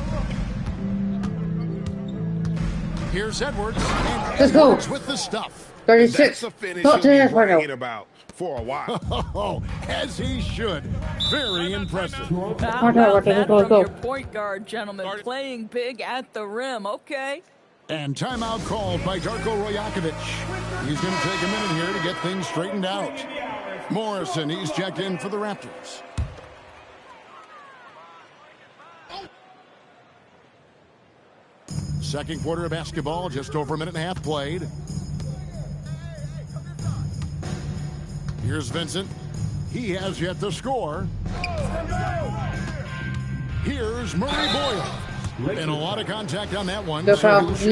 Here's Edwards. And Let's go. Edwards with the stuff. 36. That's a finish you'll be bragging about for a while. Oh, as he should. Very impressive. How about that from your point guard, gentlemen? Playing big at the rim. Okay. And timeout called by Darko Rajakovic. He's going to take a minute here to get things straightened out. Morrison, he's checked in for the Raptors. Second quarter of basketball, just over a minute and a half played. Here's Vincent. He has yet to score. Here's Murray Boyle. And a lot of contact on that one. No problem. That's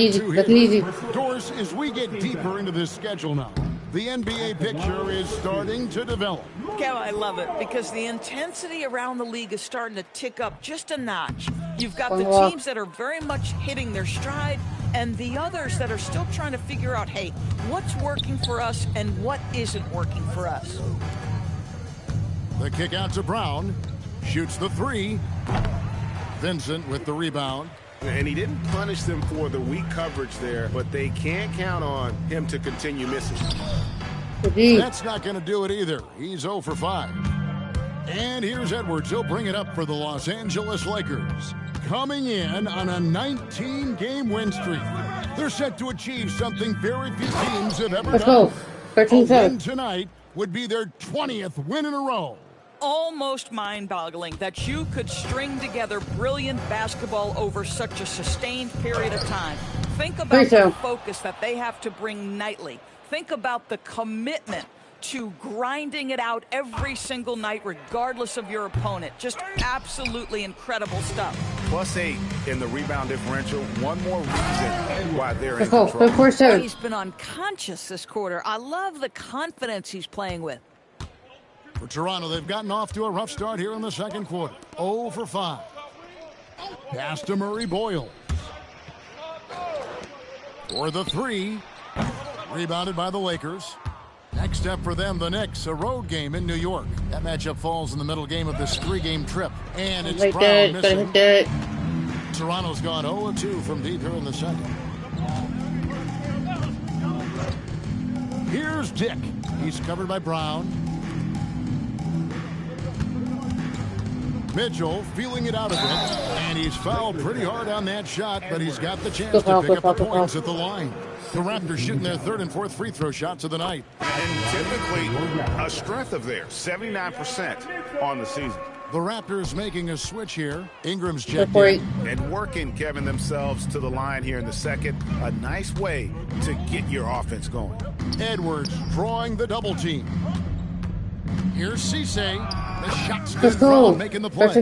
easy. Doris, as we get deeper into this schedule now, the NBA picture is starting to develop. Kev, I love it because the intensity around the league is starting to tick up just a notch. You've got the teams that are very much hitting their stride and the others that are still trying to figure out, hey, what's working for us and what isn't working for us. The kick out to Brown. Shoots the 3. Vincent with the rebound. And he didn't punish them for the weak coverage there, but they can't count on him to continue missing. That's not going to do it either. He's 0 for 5. And here's Edwards. He'll bring it up for the Los Angeles Lakers. Coming in on a 19-game win streak. They're set to achieve something very few teams have ever done. Let's go. 13-7. A win tonight would be their 20th win in a row. Almost mind-boggling that you could string together brilliant basketball over such a sustained period of time. Think about the focus that they have to bring nightly. Think about the commitment to grinding it out every single night regardless of your opponent. Just absolutely incredible stuff. +8 in the rebound differential. One more reason why they're in control. He's been unconscious this quarter. I love the confidence he's playing with. For Toronto, they've gotten off to a rough start here in the second quarter. 0 for 5. Pass to Murray Boyle. For the 3. Rebounded by the Lakers. Next up for them, the Knicks, a road game in New York. That matchup falls in the middle game of this 3-game trip. And it's Brown missing. Toronto's gone 0-2 from deep here in the second. Here's Dick. He's covered by Brown. Mitchell feeling it out of it, and he's fouled pretty hard on that shot, but he's got the chance to pick up the points at the line. The Raptors shooting their 3rd and 4th free throw shots of the night. And typically a strength of theirs, 79% on the season. The Raptors making a switch here. Ingram's checked in. And working, Kevin, themselves to the line here in the second. A nice way to get your offense going. Edwards drawing the double team. Here's Cisse. The shot's good. Brown making the play.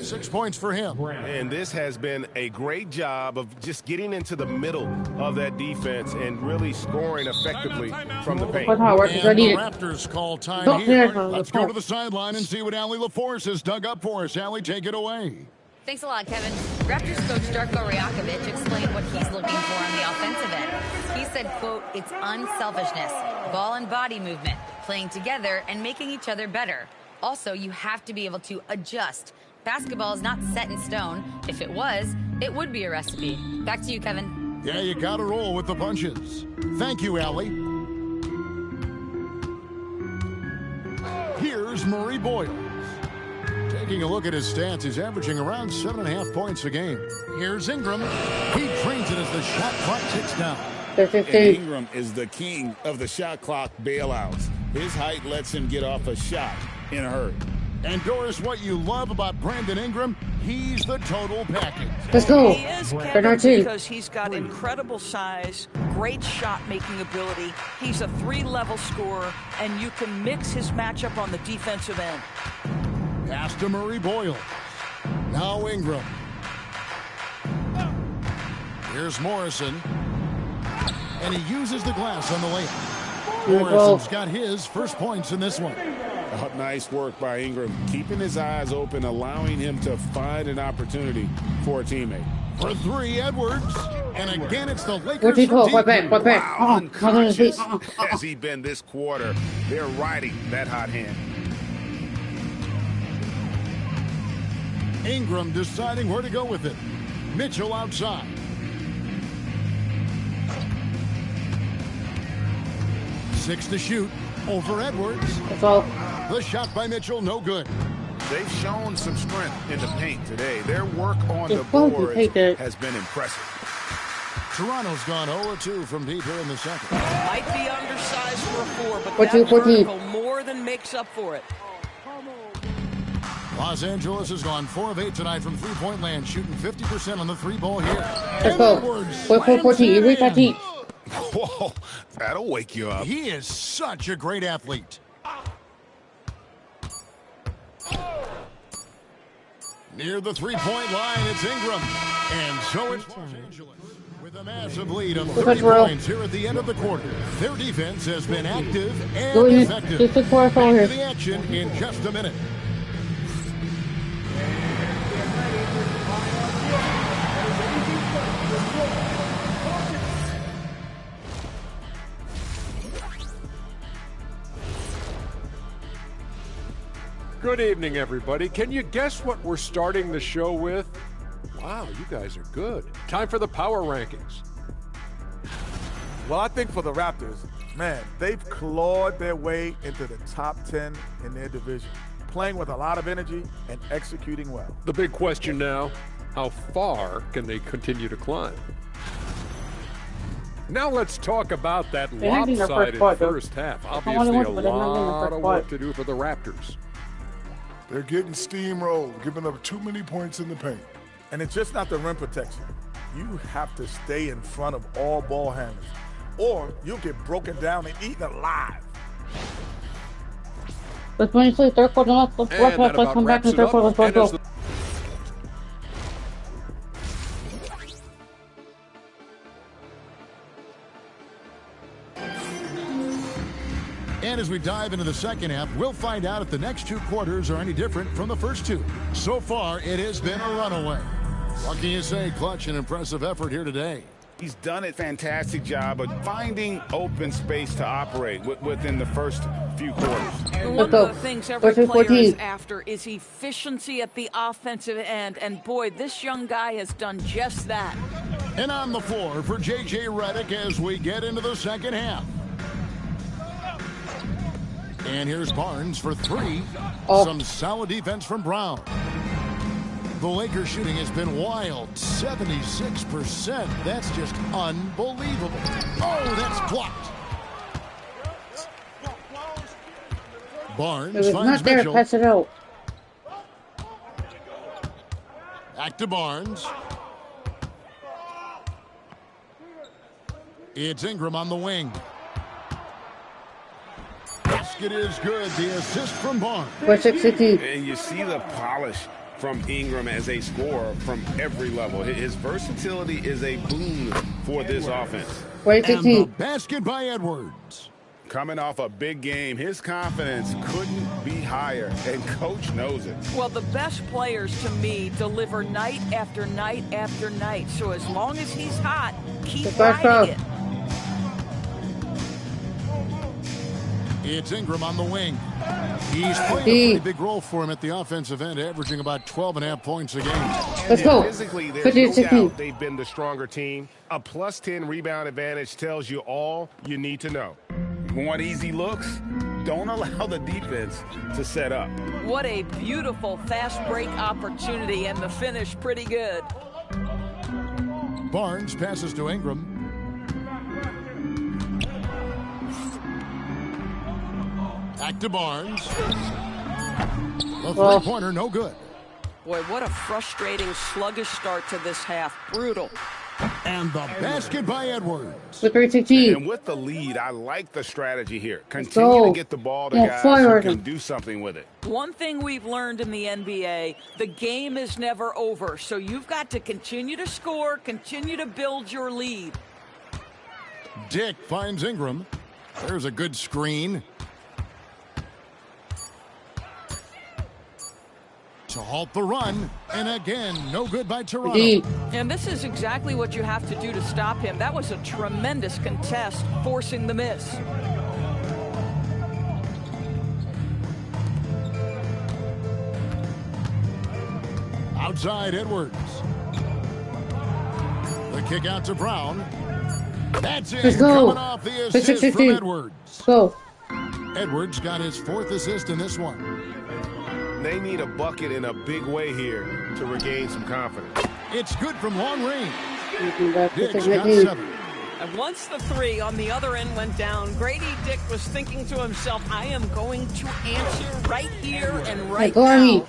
6 points for him. And this has been a great job of just getting into the middle of that defense and really scoring effectively from the paint. And the Raptors call time here. Let's go to the sideline and see what Allie LaForce has dug up for us. Allie, take it away. Thanks a lot, Kevin. Raptors coach Darko Rajakovic explained what he's looking for on the offensive end. He said, quote, it's unselfishness, ball and body movement, playing together and making each other better. Also, you have to be able to adjust. Basketball is not set in stone. If it was, it would be a recipe. Back to you, Kevin. Yeah, you got to roll with the punches. Thank you, Allie. Here's Murray Boyle. Taking a look at his stats, he's averaging around 7.5 points a game. Here's Ingram. He trains it as the shot clock ticks down. And Ingram is the king of the shot clock bailouts. His height lets him get off a shot in a hurry. And Doris, what you love about Brandon Ingram, he's the total package. Let's go. He is, Kevin, because he's got incredible size, great shot-making ability. He's a 3-level scorer, and you can mix his matchup on the defensive end. Pass to Murray Boyle. Now Ingram. Here's Morrison. And he uses the glass on the layup. Morrison's got his first points in this one. Oh, nice work by Ingram. Keeping his eyes open, allowing him to find an opportunity for a teammate. For 3, Edwards. And again, it's the Lakers. Wow, unconscious has he been this quarter. They're riding that hot hand. Ingram deciding where to go with it. Mitchell outside. Six to shoot. Over Edwards. That's all. The shot by Mitchell, no good. They've shown some strength in the paint today. Their work on the boards has been impressive. Toronto's gone 0-2 from deep here in the second. Might be undersized for a 4, but that vertical more than makes up for it. Los Angeles has gone 4 of 8 tonight from three-point land, shooting 50% on the 3-ball here. Let's go. 14. Whoa, that'll wake you up. He is such a great athlete. Near the three-point line, it's Ingram. And so it's Los Angeles with a massive lead of 30 points here at the end of the quarter. Their defense has been active and effective. Back to the action in just a minute. Good evening, everybody. Can you guess what we're starting the show with? Wow, you guys are good. Time for the power rankings. Well, I think for the Raptors, man, they've clawed their way into the top 10 in their division, playing with a lot of energy and executing well. The big question now, how far can they continue to climb? Now let's talk about that lopsided first half. Obviously, a lot of work to do for the Raptors. They're getting steamrolled, giving up too many points in the paint. And it's just not the rim protection. You have to stay in front of all ball handlers, or you'll get broken down and eaten alive. Let's finish the third quarter. Let's come back to the third quarter. Let's go. And as we dive into the second half, we'll find out if the next 2 quarters are any different from the first 2. So far, it has been a runaway. What can you say? Clutch and impressive effort here today. He's done a fantastic job of finding open space to operate within the first few quarters. And one of the things every player is after is efficiency at the offensive end. And boy, this young guy has done just that. And on the floor for J.J. Redick as we get into the second half. And here's Barnes for 3. Some solid defense from Brown. The Lakers shooting has been wild. 76%. That's just unbelievable. Oh, that's blocked. Barnes finds Mitchell. Pass it out. Back to Barnes. It's Ingram on the wing. Basket is good. The assist from Barnes. And you see the polish from Ingram as a scorer from every level. His versatility is a boon for this offense. And the basket by Edwards. Coming off a big game, his confidence couldn't be higher, and Coach knows it. Well, the best players, to me, deliver night after night after night. So as long as he's hot, keep riding it. It's Ingram on the wing. He's playing a pretty big role for him at the offensive end, averaging about 12.5 points a game. Let's go. Physically, there's no doubt they've been the stronger team. A +10 rebound advantage tells you all you need to know. Want easy looks? Don't allow the defense to set up. What a beautiful fast break opportunity, and the finish pretty good. Barnes passes to Ingram. Back to Barnes. The three-pointer, no good. Boy, what a frustrating, sluggish start to this half. Brutal. And the basket by Edwards. With 3-16. And with the lead, I like the strategy here. Continue to get the ball to guys who can do something with it. One thing we've learned in the NBA, the game is never over. So you've got to continue to score, continue to build your lead. Dick finds Ingram. There's a good screen. To halt the run, and again, no good by Toronto. And this is exactly what you have to do to stop him. That was a tremendous contest, forcing the miss. Outside Edwards. The kick out to Brown. That's it. Coming off the assist from Edwards. Go. Edwards got his 4th assist in this one. They need a bucket in a big way here to regain some confidence. It's good from long range. Dick's got 7. And once the 3 on the other end went down, Grady Dick was thinking to himself, I am going to answer right here and right now.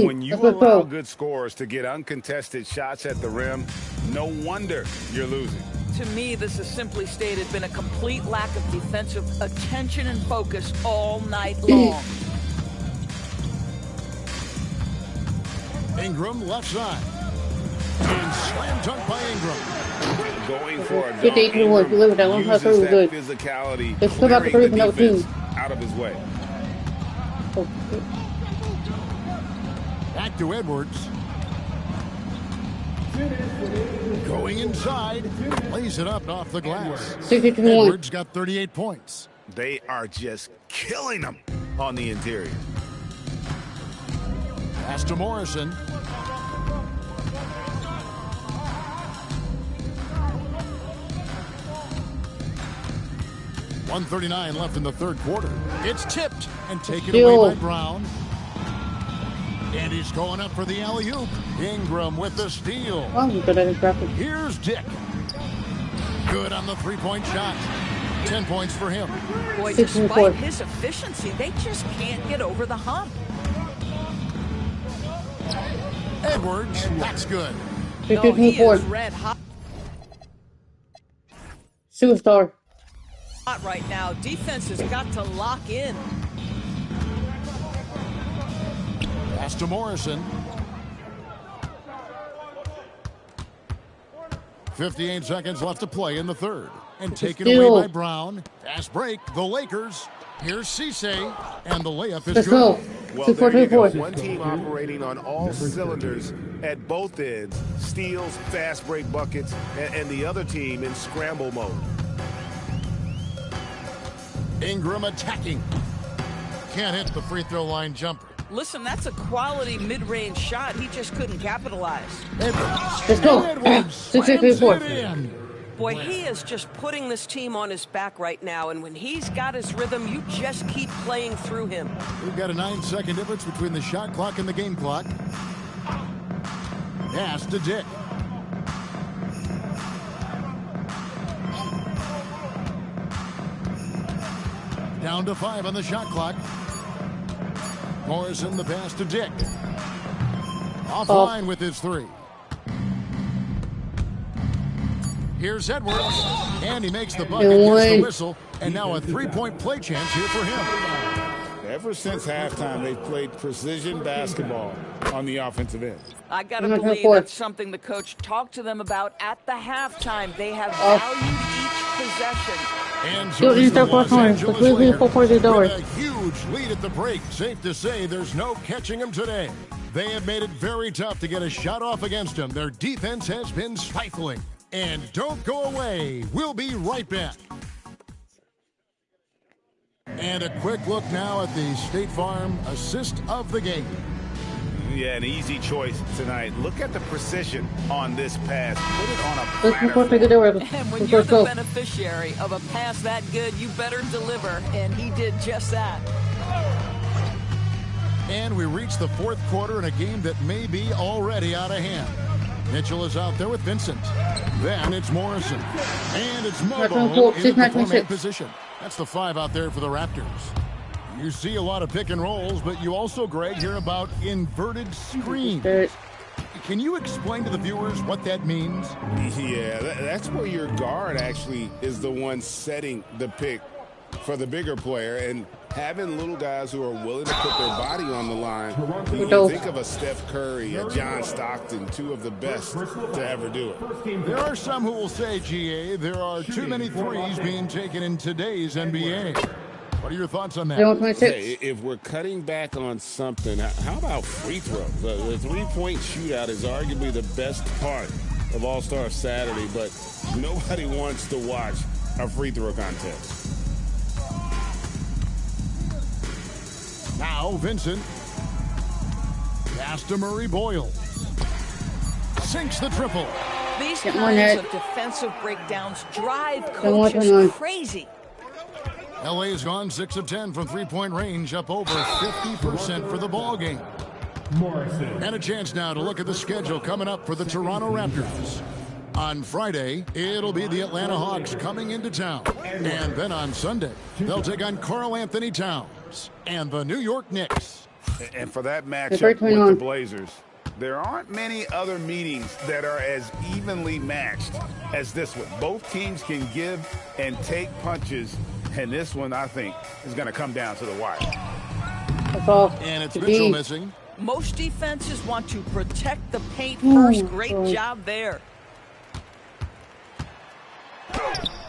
When you allow good scorers to get uncontested shots at the rim, no wonder you're losing. To me, this has simply stated been a complete lack of defensive attention and focus all night long. Ingram left side. And slam dunk by Ingram. Going for a dunk. 58-1. You live with that one. How through good. Physicality. Let's come out the 3 from another team. Out of his way. Back to Edwards. Going inside. Lays it up off the glass. 62-1. Edwards got 38 points. They are just killing them on the interior. Pass to Morrison. .139 left in the third quarter. It's tipped and taken away by Brown. And he's going up for the alley-oop. Ingram with the steal. Here's Dick. Good on the three-point shot. 10 points for him. Boy, despite his efficiency, they just can't get over the hump. Edwards, that's good. No, he is red hot. Superstar. Hot right now. Defense has got to lock in. Pass to Morrison. 58 seconds left to play in the third. And taken away by Brown. Fast break. The Lakers. Here's Cisse. And the layup is good. Well, there you go. One team operating on all cylinders at both ends. Steals, fast break buckets, and the other team in scramble mode. Ingram attacking. Can't hit the free throw line jumper. Listen, that's a quality mid-range shot. He just couldn't capitalize. Edwards. Let's go. Edwards. Boy, he is just putting this team on his back right now, and when he's got his rhythm, you just keep playing through him. We've got a 9-second difference between the shot clock and the game clock. Pass to Dick. Down to 5 on the shot clock. Morrison, the pass to Dick. Offline with his 3. Here's Edwards, and he makes the bucket, gets the whistle, and now a three-point play chance here for him. Ever since halftime, they've played precision basketball on the offensive end. I got to believe that's something the coach talked to them about at the halftime. They have valued each possession. And Still so in is the third Los quarter. Angeles Completely Lakers. full quarter door. With a huge lead at the break. Safe to say there's no catching them today. They have made it very tough to get a shot off against them. Their defense has been stifling. And don't go away. We'll be right back. And a quick look now at the State Farm assist of the game. Yeah, an easy choice tonight. Look at the precision on this pass. Put it on a platter. And when you're the beneficiary of a pass that good, you better deliver. And he did just that. And we reach the fourth quarter in a game that may be already out of hand. Mitchell is out there with Vincent. Then it's Morrison. And it's Mobo in the four-man position. That's the 5 out there for the Raptors. You see a lot of pick and rolls, but you also, Greg, hear about inverted screens. Can you explain to the viewers what that means? Yeah, that's where your guard actually is the one setting the pick for the bigger player, and having little guys who are willing to put their body on the line. You think of a Steph Curry, a John Stockton, 2 of the best to ever do it. There are some who will say, GA, there are too many threes being taken in today's NBA. What are your thoughts on that? Hey, if we're cutting back on something, how about free throws? The three-point shootout is arguably the best part of All-Star Saturday, but nobody wants to watch a free throw contest. Now Vincent. Pass to Murray Boyle. Sinks the triple. These kinds of defensive breakdowns drive coaches crazy. LA has gone 6 of 10 from three-point range, up over 50% for the ball game. Morrison. And a chance now to look at the schedule coming up for the Toronto Raptors. On Friday, it'll be the Atlanta Hawks coming into town. And then on Sunday, they'll take on Karl Anthony Towns and the New York Knicks. And for that matchup with the Blazers, there aren't many other meetings that are as evenly matched as this one. Both teams can give and take punches, and this one, I think, is going to come down to the wire. And it's Mitchell missing. Most defenses want to protect the paint first. Great job there.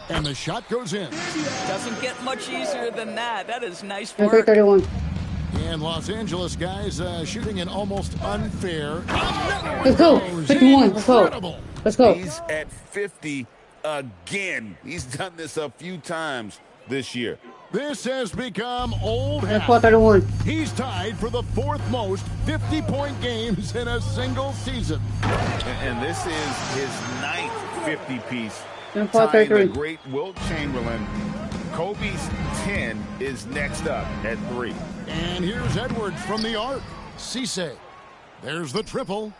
And the shot goes in. Doesn't get much easier than that. That is nice work. 31. And Los Angeles guys shooting an almost unfair. Let's go. 51. Let's go. Let's go. He's at 50 again. He's done this a few times this year. This has become old hat. 31. He's tied for the 4th most 50-point games in a single season. And this is his 9th 50-piece. Tying the great Wilt Chamberlain. Kobe's 10 is next up at 3. And here's Edwards from the arc. Cisse. There's the triple.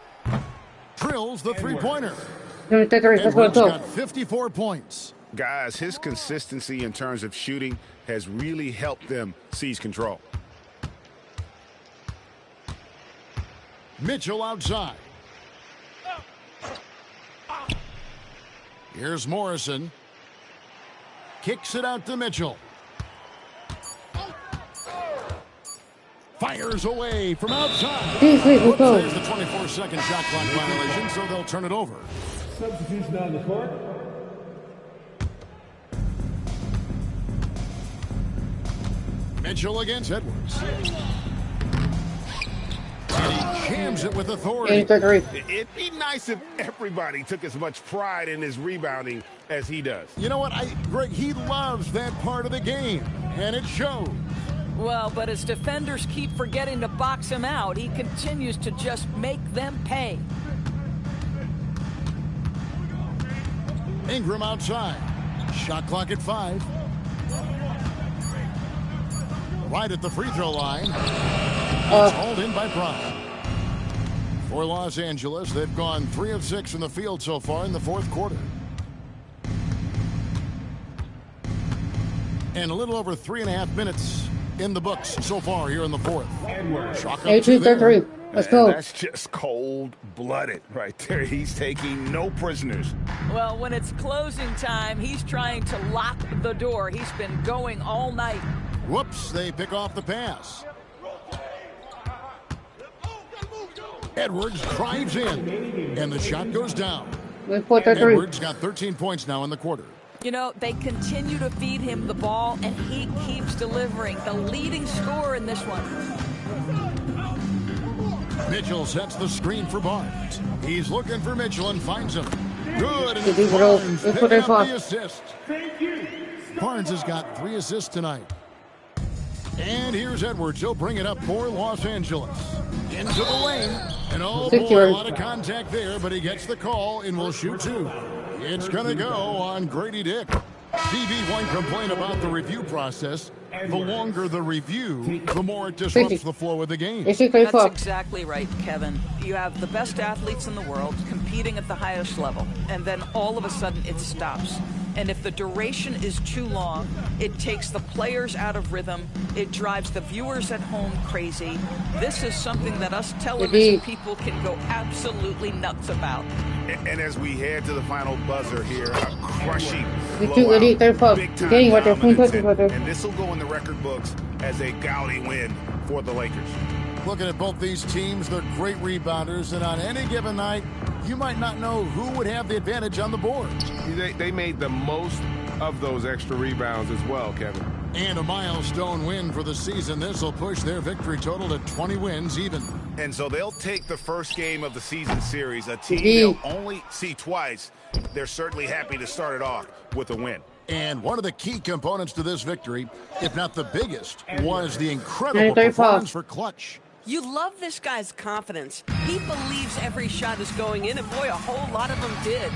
Drills the three-pointer. Edwards got 54 points. Guys, his consistency in terms of shooting has really helped them seize control. Mitchell outside. Here's Morrison. Kicks it out to Mitchell. Fires away from outside. There's the 24-second shot clock violation, so they'll turn it over. Substitution on the court. Mitchell against Edwards. And he jams it with authority. It'd be nice if everybody took as much pride in his rebounding as he does. You know what, Greg, he loves that part of the game, and it shows. Well, but as defenders keep forgetting to box him out, he continues to just make them pay. Ingram outside. Shot clock at 5. Right at the free throw line. It's hauled in by Brown. For Los Angeles, they've gone 3 of 6 from the field so far in the 4th quarter. And a little over 3.5 minutes in the books so far here in the 4th. 18-33. Let's go. That's just cold-blooded right there. He's taking no prisoners. Well, when it's closing time, he's trying to lock the door. He's been going all night. Whoops, they pick off the pass. Edwards drives in, and the shot goes down. Edwards got 13 points now in the quarter. You know, they continue to feed him the ball, and he keeps delivering. The leading scorer in this one. Mitchell sets the screen for Barnes. He's looking for Mitchell and finds him. Good, and it's Barnes picking up the assist. Barnes has got 3 assists tonight. And here's Edwards. He'll bring it up for Los Angeles. Into the lane. And oh boy, a lot of contact there, but he gets the call and will shoot 2. It's going to go on Grady Dick. DB won't complain about the review process. The longer the review, the more it disrupts the flow of the game. That's exactly right, Kevin. You have the best athletes in the world competing at the highest level, and then all of a sudden it stops. And if the duration is too long, it takes the players out of rhythm. It drives the viewers at home crazy. This is something that us television people can go absolutely nuts about. And as we head to the final buzzer here, a crushing blowout, big-time dominance, and this will go in the record books as a gaudy win for the Lakers. Looking at both these teams, they're great rebounders, and on any given night, you might not know who would have the advantage on the board. They made the most of those extra rebounds as well, Kevin. And a milestone win for the season. This will push their victory total to 20 wins even. And so they'll take the first game of the season series, a team they'll only see twice. They're certainly happy to start it off with a win. And one of the key components to this victory, if not the biggest, was the incredible performance for Clutch. You love this guy's confidence. He believes every shot is going in, and boy, a whole lot of them did.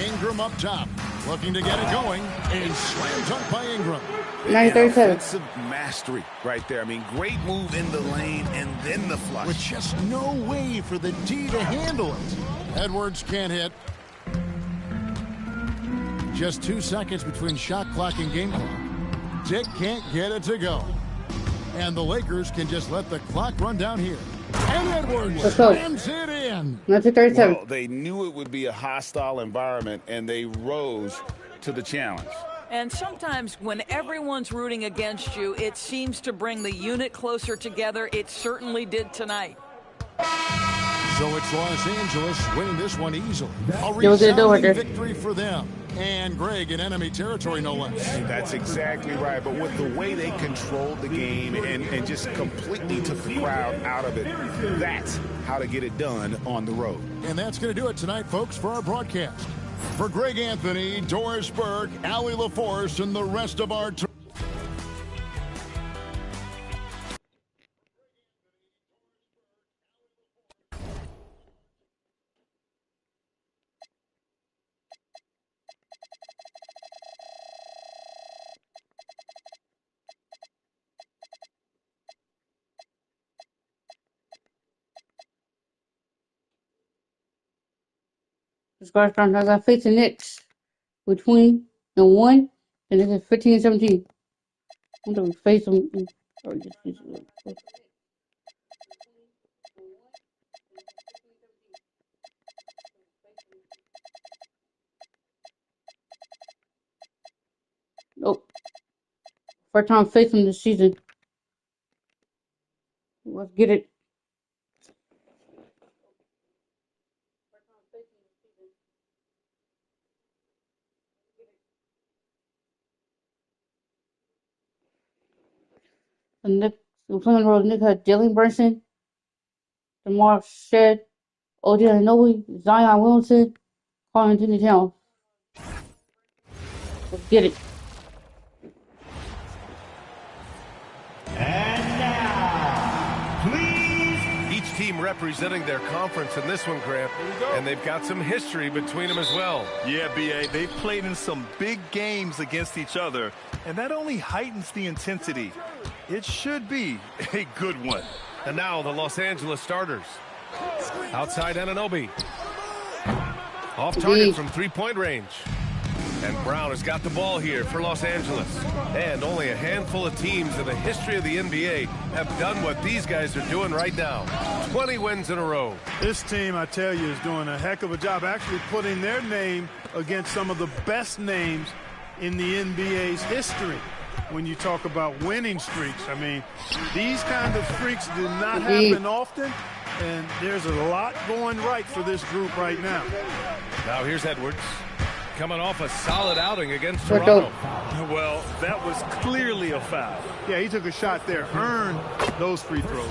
Ingram up top, looking to get it going, and slam dunk by Ingram. Offensive mastery right there. I mean, great move in the lane and then the flush. With just no way for the D to handle it. Edwards can't hit. Just 2 seconds between shot clock and game clock. Dick can't get it to go. And the Lakers can just let the clock run down here. And Edwards slams it in. Well, they knew it would be a hostile environment, and they rose to the challenge. And sometimes when everyone's rooting against you, it seems to bring the unit closer together. It certainly did tonight. So it's Los Angeles winning this one easily. A resounding victory for them. And Greg in enemy territory, no less. That's exactly right. But with the way they controlled the game and just completely took the crowd out of it, that's how to get it done on the road. And that's going to do it tonight, folks, for our broadcast. For Greg Anthony, Doris Burke, Allie LaForce, and the rest of our team. This first round has our face the Knicks with 20 and 1, and this is 15 and 17. I'm going to face them. Nope. First time facing this season. Let's get it. The Knicks, the Cleveland Rose Knicks had Jalen Brunson, DeMar Shed, OG Anunoby, Zion Williamson, Karl Anthony Towns. Let's get it. And now, please. Each team representing their conference in this one, Grant, and they've got some history between them as well. Yeah, B.A., they've played in some big games against each other, and that only heightens the intensity. It should be a good one. And now the Los Angeles starters. Outside Anunoby. Off target from three-point range. And Brown has got the ball here for Los Angeles. And only a handful of teams in the history of the NBA have done what these guys are doing right now. 20 wins in a row. This team, I tell you, is doing a heck of a job actually putting their name against some of the best names in the NBA's history. When you talk about winning streaks, I mean, these kind of streaks do not happen often, and there's a lot going right for this group right now. Now here's Edwards. Coming off a solid outing against Toronto. Well, that was clearly a foul. Yeah, he took a shot there, earned those free throws.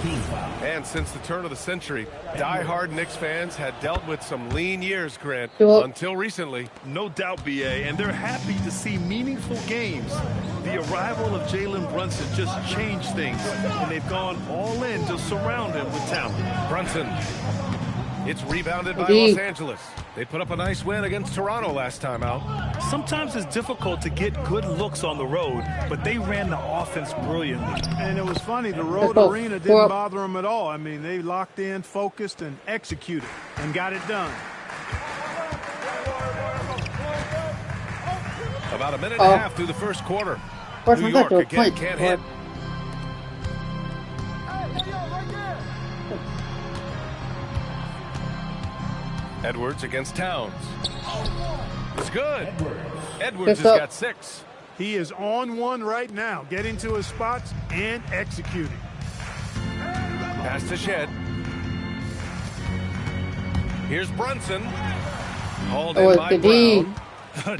And since the turn of the century, die-hard Knicks fans had dealt with some lean years, Grant, until recently. No doubt, BA, and they're happy to see meaningful games. The arrival of Jalen Brunson just changed things, and they've gone all in to surround him with talent. Brunson. It's rebounded by Los Angeles. They put up a nice win against Toronto last time out. Sometimes it's difficult to get good looks on the road, but they ran the offense brilliantly. And it was funny, the road arena didn't bother them at all. I mean, they locked in, focused, and executed, and got it done. About a minute and a half through the first quarter. New York again can't hit. Edwards against Towns. It's good. Edwards has got 6. He is on one right now, getting to his spots and executing. Pass to Shed. Here's Brunson. Hauled in by Brown.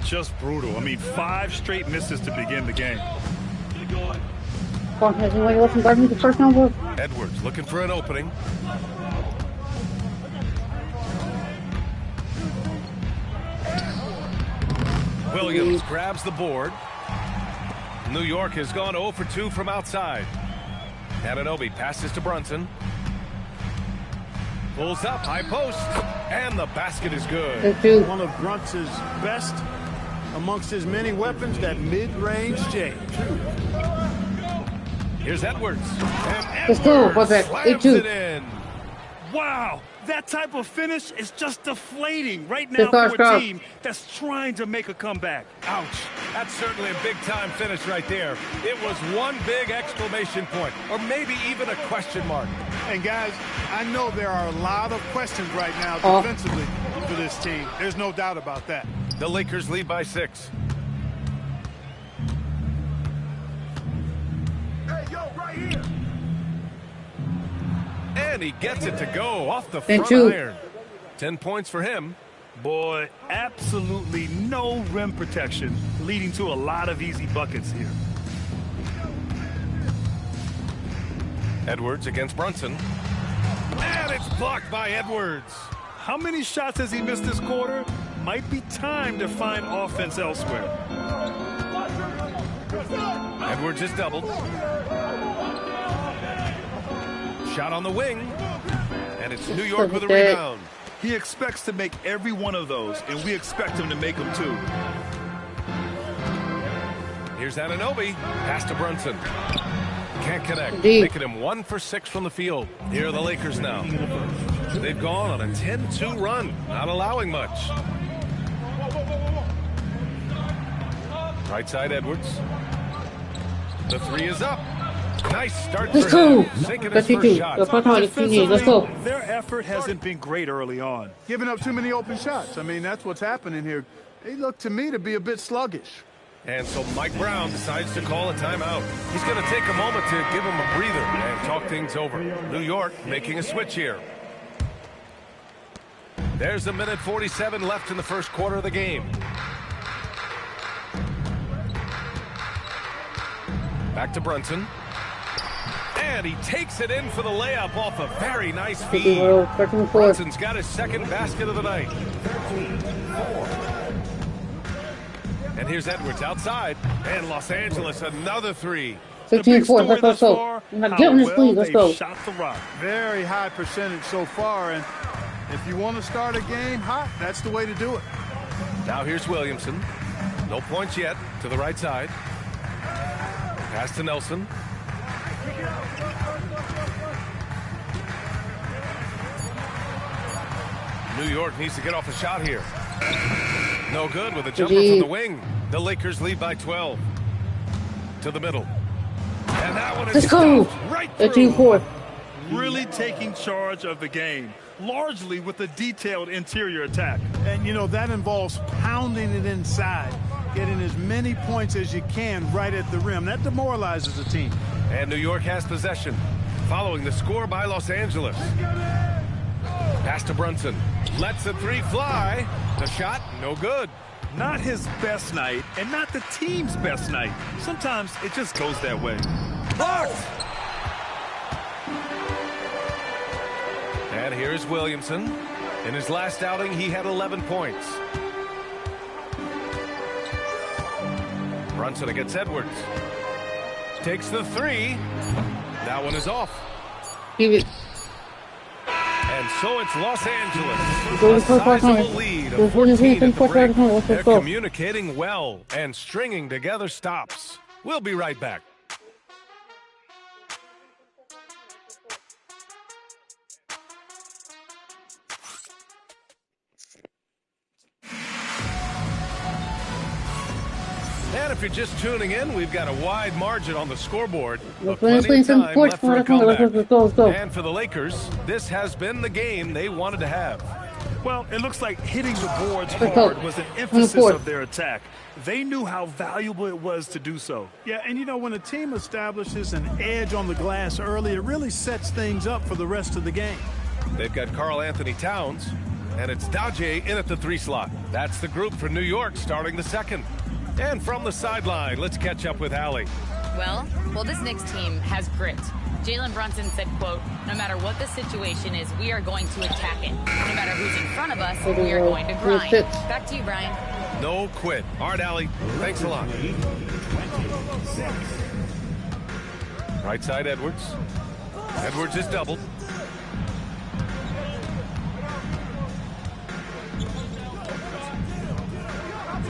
Just brutal. I mean, 5 straight misses to begin the game. Edwards looking for an opening. Williams grabs the board. New York has gone 0 for 2 from outside. Anunoby passes to Brunson. Pulls up, high post, and the basket is good. One of Brunson's best amongst his many weapons, that mid-range J. Here's Edwards. And Edwards slams it in. Wow, that type of finish is just deflating right now for a team that's trying to make a comeback. Ouch. That's certainly a big-time finish right there. It was one big exclamation point, or maybe even a question mark. And, guys, I know there are a lot of questions right now defensively for this team. There's no doubt about that. The Lakers lead by 6. Hey, yo, right here. And he gets it to go off the front iron. 10 points for him. Boy, absolutely no rim protection, leading to a lot of easy buckets here. Edwards against Brunson. And it's blocked by Edwards. How many shots has he missed this quarter? Might be time to find offense elsewhere. Edwards is doubled. Shot on the wing. And it's New York with a rebound. He expects to make every one of those, and we expect him to make them too. Here's Anunoby. Pass to Brunson. Can't connect. Making him 1 for 6 from the field. Here are the Lakers now. They've gone on a 10-2 run, not allowing much. Right side Edwards. The 3 is up. Nice start for him. Sinking his first shot. Let's go. Their effort hasn't been great early on. Giving up too many open shots. I mean, that's what's happening here. They look to me to be a bit sluggish. And so Mike Brown decides to call a timeout. He's going to take a moment to give him a breather and talk things over. New York making a switch here. There's 1:47 left in the first quarter of the game. Back to Brunson. And he takes it in for the layup off a very nice feed. Brunson's got his second basket of the night. And here's Edwards outside. And Los Angeles, another 3. 15-4, let's go. Now get on this, please, let's go. Shot the rock. Very high percentage so far, and if you want to start a game hot, that's the way to do it. Now here's Williamson. No points yet. To the right side. Pass to Nelson. New York needs to get off a shot here. No good with a jumper from the wing. The Lakers lead by 12. To the middle. And that one is right through. 13-4. Really taking charge of the game, largely with a detailed interior attack. And, you know, that involves pounding it inside, getting as many points as you can right at the rim. That demoralizes a team. And New York has possession, following the score by Los Angeles. Pass to Brunson. Lets the three fly. The shot, no good. Not his best night, and not the team's best night. Sometimes it just goes that way. Blocked! And here's Williamson. In his last outing, he had 11 points. Brunson against Edwards. Takes the three. That one is off. Give it. And so it's Los Angeles. A sizable lead of 14 at the break. They're communicating well and stringing together stops. We'll be right back. And if you're just tuning in, we've got a wide margin on the scoreboard. But plenty of time left for a comeback. And for the Lakers, this has been the game they wanted to have. Well, it looks like hitting the boards hard was an emphasis of their attack. They knew how valuable it was to do so. Yeah, and you know, when a team establishes an edge on the glass early, it really sets things up for the rest of the game. They've got Karl Anthony Towns, and it's Daje in at the three slot. That's the group for New York starting the second. And from the sideline, let's catch up with Allie. Well, this Knicks team has grit. Jalen Brunson said, quote, no matter what the situation is, we are going to attack it. No matter who's in front of us, we are going to grind. Back to you, Brian. No quit. All right, Allie. Thanks a lot. Right side, Edwards. Edwards is doubled.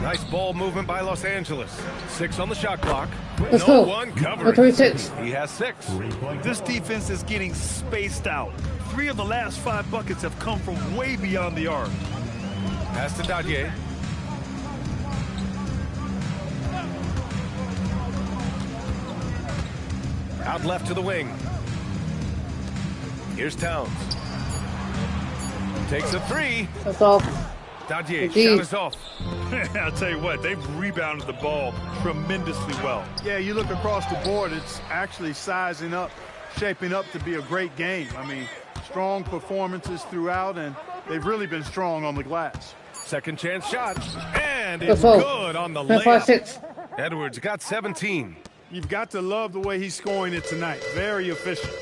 Nice ball movement by Los Angeles. 6 on the shot clock. No one covering. He has 6. This defense is getting spaced out. 3 of the last 5 buckets have come from way beyond the arc. Pass to Daje. Out left to the wing. Here's Towns. Takes a 3. That's all. Daje, shot is off. I'll tell you what, they've rebounded the ball tremendously well. Yeah, you look across the board, it's actually sizing up, shaping up to be a great game. I mean, strong performances throughout, and they've really been strong on the glass. Second chance shot, and it's good on the layup. Edwards got 17. You've got to love the way he's scoring it tonight. Very efficient.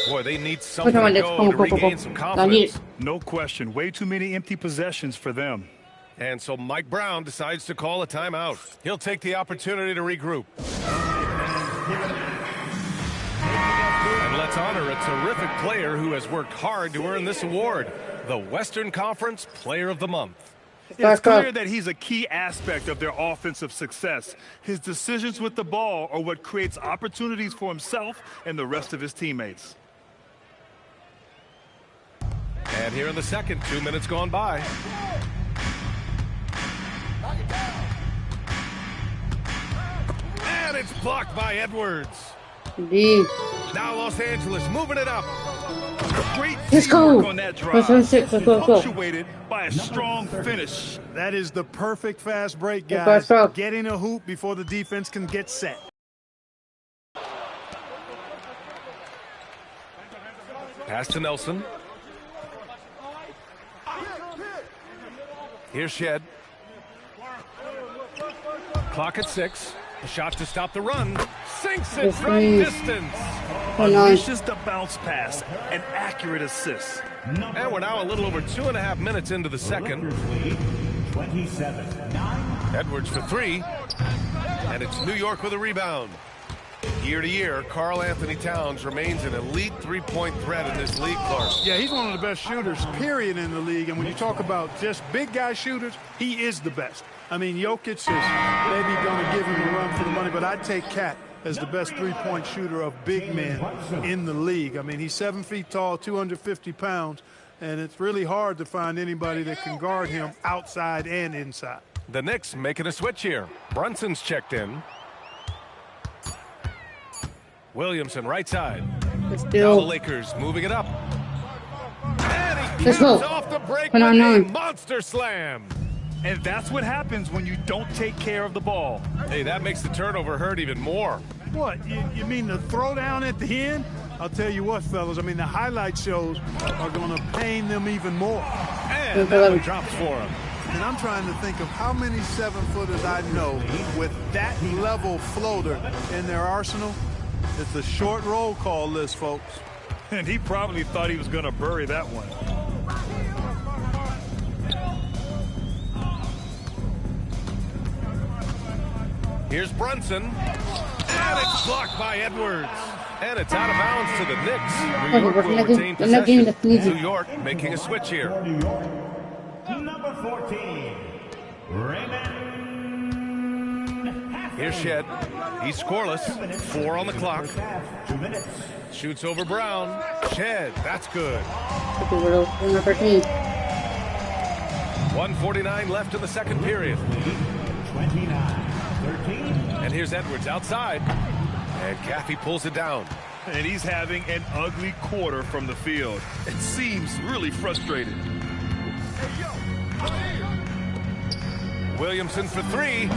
Boy, they need something to go to regain some confidence. No question. Way too many empty possessions for them. And so Mike Brown decides to call a timeout. He'll take the opportunity to regroup. And let's honor a terrific player who has worked hard to earn this award, the Western Conference Player of the Month. It's clear that he's a key aspect of their offensive success. His decisions with the ball are what creates opportunities for himself and the rest of his teammates. And here in the second, 2 minutes gone by. And it's blocked by Edwards. Indeed. Now Los Angeles moving it up. Great teamwork on that drive. Punctuated by a strong finish. That is the perfect fast break, guys. Getting a hoop before the defense can get set. Pass to Nelson. Here's Shed. Clock at 6. A shot to stop the run. Sinks it from distance. Unleashes the bounce pass. An accurate assist. And we're now a little over 2.5 minutes into the second. 27. Edwards for 3. And it's New York with a rebound. Year to year, Karl Anthony Towns remains an elite three-point threat in this league, Clark. Yeah, he's one of the best shooters, period, in the league. And when you talk about just big guy shooters, he is the best. I mean, Jokic is maybe going to give him a run for the money, but I'd take Cat as the best three-point shooter of big men in the league. I mean, he's 7 feet tall, 250 pounds, and it's really hard to find anybody that can guard him outside and inside. The Knicks making a switch here. Brunson's checked in. Williamson, right side. Now the Lakers moving it up. And he comes off the break with a monster slam. And that's what happens when you don't take care of the ball. Hey, that makes the turnover hurt even more. What, you mean the throwdown at the end? I'll tell you what, fellas. I mean, the highlight shows are going to pain them even more. And that one drops for him. And I'm trying to think of how many 7-footers I know with that level floater in their arsenal. It's a short roll call list, folks. And he probably thought he was going to bury that one. Here's Brunson. And it's blocked by Edwards. And it's out of bounds to the Knicks. New York will retain possession. New York making a switch here. Number 14, Raymond. Here's Shed. He's scoreless. 4 on the clock. 2 minutes. Shoots over Brown. Shed. That's good. 1:49 left in the second period. 29-13. And here's Edwards outside. And Caffey pulls it down. And he's having an ugly quarter from the field. It seems really frustrated. Williamson for 3.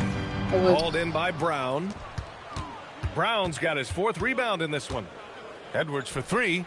Called in by Brown. Brown's got his 4th rebound in this one. Edwards for 3.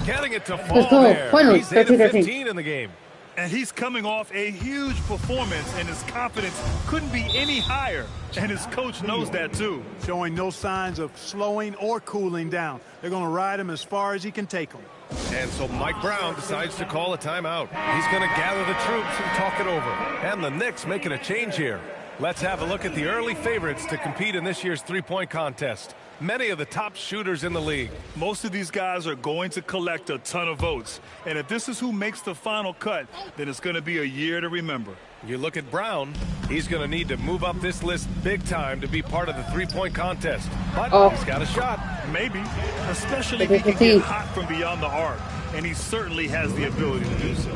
Getting it to fall there. He's 8 of 15 in the game. And he's coming off a huge performance, and his confidence couldn't be any higher. And his coach knows that, too. Showing no signs of slowing or cooling down. They're going to ride him as far as he can take them. And so Mike Brown decides to call a timeout. He's going to gather the troops and talk it over. And the Knicks making a change here. Let's have a look at the early favorites to compete in this year's three-point contest. Many of the top shooters in the league. Most of these guys are going to collect a ton of votes. And if this is who makes the final cut, then it's going to be a year to remember. You look at Brown, he's going to need to move up this list big time to be part of the three-point contest. But he's got a shot. Maybe, especially if he can get hot from beyond the arc. And he certainly has the ability to do so.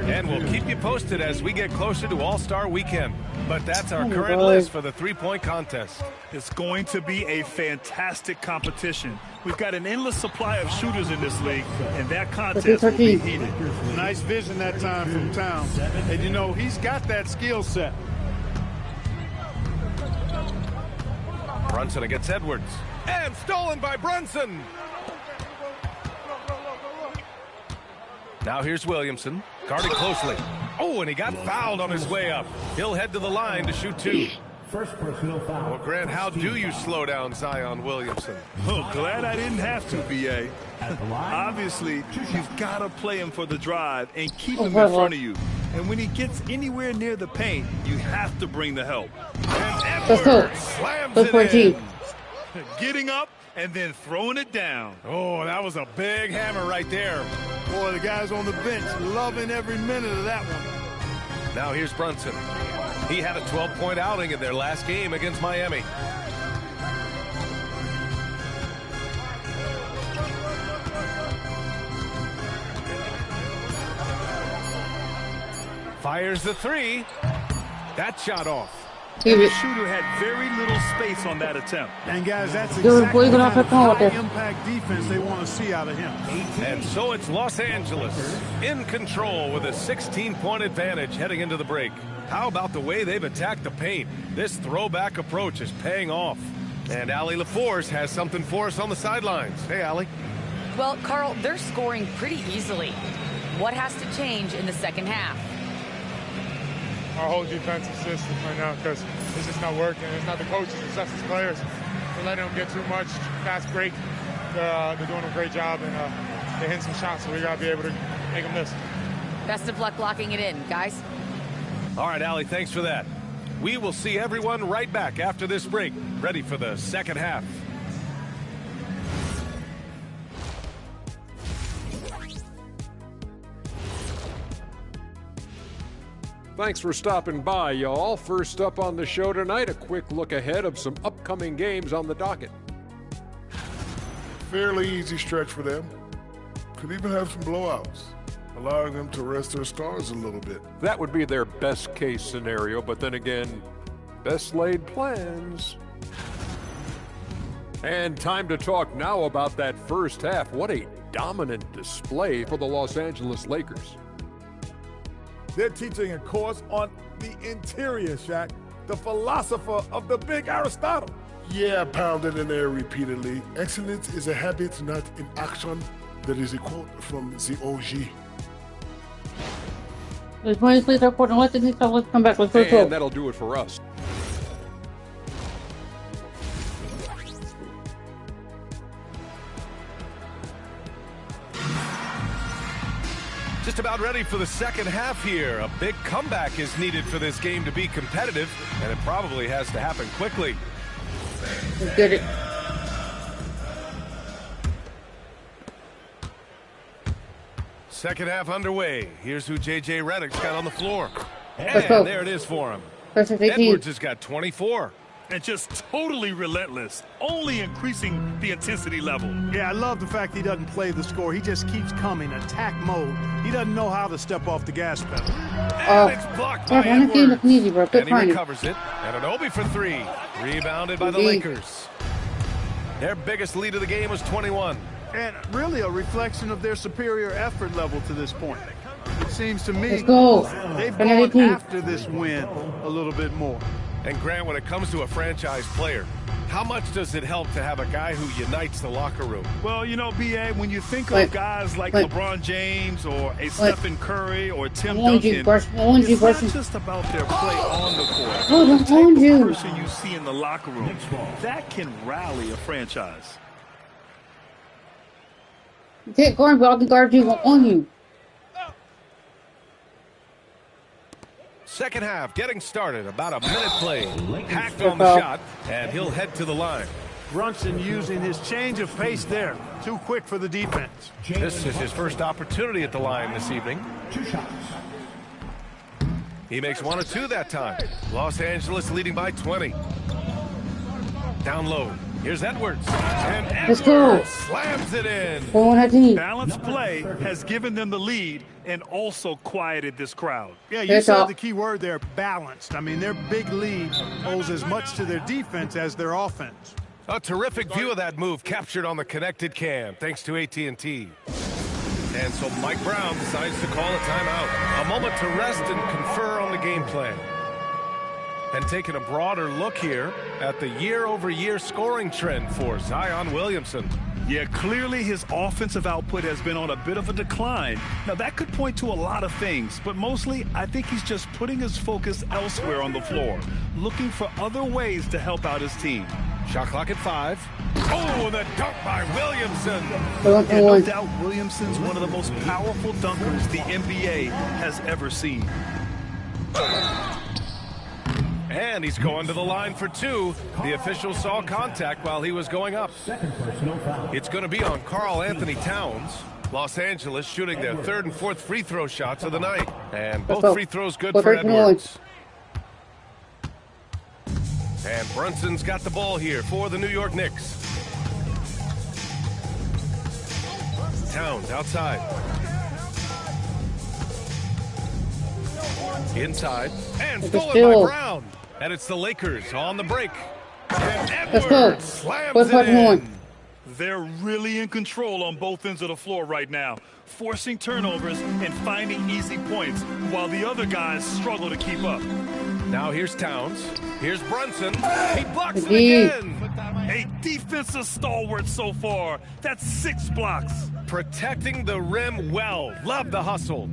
And we'll keep you posted as we get closer to All-Star Weekend. But that's our current list for the three-point contest. It's going to be a fantastic competition. We've got an endless supply of shooters in this league, and that contest will be heated. Nice vision that time from Town. And, you know, he's got that skill set. Brunson against Edwards. And stolen by Brunson. Now here's Williamson, guarded closely. Oh, and he got fouled on his way up. He'll head to the line to shoot 2. First personal foul. Well, Grant, how do you slow down Zion Williamson? Oh, glad I didn't have to, B.A. Obviously, you've got to play him for the drive and keep him in front of you. And when he gets anywhere near the paint, you have to bring the help. And Edwards slams it in. Getting up and then throwing it down. Oh, that was a big hammer right there. Boy, the guys on the bench loving every minute of that one. Now here's Brunson. He had a 12-point outing in their last game against Miami. Fires the 3. That shot off. And the shooter had very little space on that attempt. And guys, that's exactly the kind of high-impact defense they want to see out of him. And so it's Los Angeles in control with a 16-point advantage heading into the break. How about the way they've attacked the paint? This throwback approach is paying off. And Allie LaForce has something for us on the sidelines. Hey, Allie. Well, Carl, they're scoring pretty easily. What has to change in the second half? Our whole defensive system right now, because it's just not working. It's not the coaches, it's us as players. We're letting them get too much fast break. They're doing a great job, and they're hitting some shots, so we got to be able to make them miss. Best of luck locking it in, guys. All right, Allie, thanks for that. We will see everyone right back after this break, ready for the second half. Thanks for stopping by, y'all. First up on the show tonight, a quick look ahead of some upcoming games on the docket. Fairly easy stretch for them. Could even have some blowouts, allowing them to rest their stars a little bit. That would be their best case scenario, but then again, best laid plans. And time to talk now about that first half. What a dominant display for the Los Angeles Lakers. They're teaching a course on the interior, Shaq, the philosopher of the big Aristotle. Yeah, pounded in there repeatedly. Excellence is a habit, not an action. That is a quote from the OG. Let's play third quarter. Let's come back. Let's go. And that'll do it for us. Just about ready for the second half here. A big comeback is needed for this game to be competitive, and it probably has to happen quickly. Let's get it. Second half underway. Here's who J.J. Redick's got on the floor. Let's And go. there it is for him. Versus 18. Edwards has got 24. And just totally relentless, only increasing the intensity level. Yeah, I love the fact he doesn't play the score. He just keeps coming, attack mode. He doesn't know how to step off the gas pedal. And it's blocked by Edwards. Easy, bro. And he recovers it. And Anunoby for three. Rebounded by the Lakers. Their biggest lead of the game was 21. And really a reflection of their superior effort level to this point. It seems to me Let's go. they've gone after this win a little bit more. And Grant, when it comes to a franchise player, how much does it help to have a guy who unites the locker room? Well, you know, B.A., when you think of guys like LeBron James or a Stephen Curry or Tim Duncan, it's not just about their play on the court. The type of person you see in the locker room, that can rally a franchise. Take guard, but I'll be guard you on you. Second half getting started. About a minute played. Hacked on the shot, and he'll head to the line. Brunson using his change of pace there. Too quick for the defense. This is his first opportunity at the line this evening. 2 shots. He makes 1 or 2 that time. Los Angeles leading by 20. Down low. Here's Edwards. And Edwards slams it in. Balanced play has given them the lead and also quieted this crowd. Yeah, you said the key word there, balanced. I mean, their big lead owes as much to their defense as their offense. A terrific view of that move captured on the connected cam, thanks to AT&T. And so Mike Brown decides to call a timeout. A moment to rest and confer on the game plan. And taking a broader look here at the year-over-year scoring trend for Zion Williamson. Yeah, clearly his offensive output has been on a bit of a decline. Now, that could point to a lot of things, but mostly I think he's just putting his focus elsewhere on the floor, looking for other ways to help out his team. Shot clock at 5. Oh, the dunk by Williamson. And no doubt Williamson's one of the most powerful dunkers the NBA has ever seen. And he's going to the line for 2. The official saw contact while he was going up. It's going to be on Karl Anthony Towns. Los Angeles shooting their 3rd and 4th free throw shots of the night. And both free throws good for Edwards. And Brunson's got the ball here for the New York Knicks. Towns outside. Inside. And stolen by Brown. And it's the Lakers on the break. And Edwards slams it in. They're really in control on both ends of the floor right now, forcing turnovers and finding easy points while the other guys struggle to keep up. Now here's Towns. Here's Brunson. He blocks it again. A defensive stalwart so far. That's 6 blocks. Protecting the rim well. Love the hustle.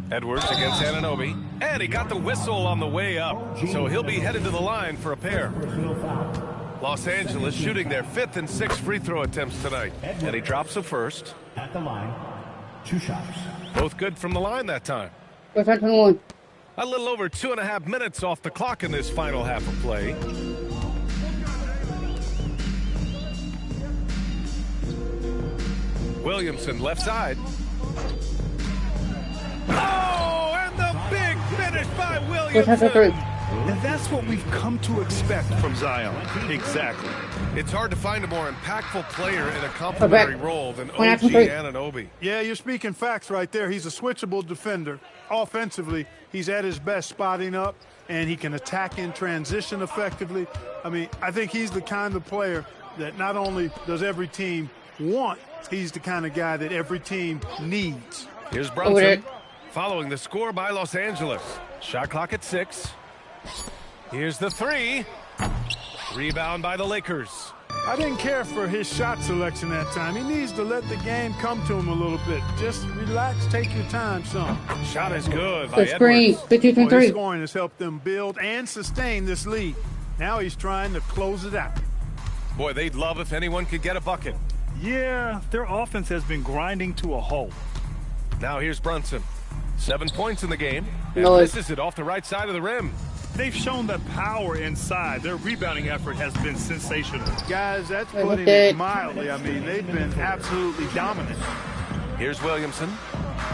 Edwards against Anunoby. And he got the whistle on the way up. So he'll be headed to the line for a pair. Los Angeles shooting their 5th and 6th free throw attempts tonight. And he drops the first. At the line, 2 shots. Both good from the line that time. A little over 2.5 minutes off the clock in this final half of play. Williamson left side. Oh, and the big finish by Williamson. And that's what we've come to expect from Zion. Exactly. It's hard to find a more impactful player in a complementary role than OG Anunoby. Yeah, you're speaking facts right there. He's a switchable defender. Offensively, he's at his best spotting up, and he can attack in transition effectively. I mean, I think he's the kind of player that not only does every team want, he's the kind of guy that every team needs. Here's Brunson following the score by Los Angeles. Shot clock at 6. Here's the three. Rebound by the Lakers. I didn't care for his shot selection that time. He needs to let the game come to him a little bit. Just relax, take your time, son. Shot is good by screen. Edwards. 52-3. His scoring has helped them build and sustain this lead. Now he's trying to close it out. Boy, they'd love if anyone could get a bucket. Yeah, their offense has been grinding to a halt. Now here's Brunson. 7 points in the game. And misses it off the right side of the rim. They've shown the power inside. Their rebounding effort has been sensational. Guys, that's putting it mildly. I mean, they've been absolutely dominant. Here's Williamson.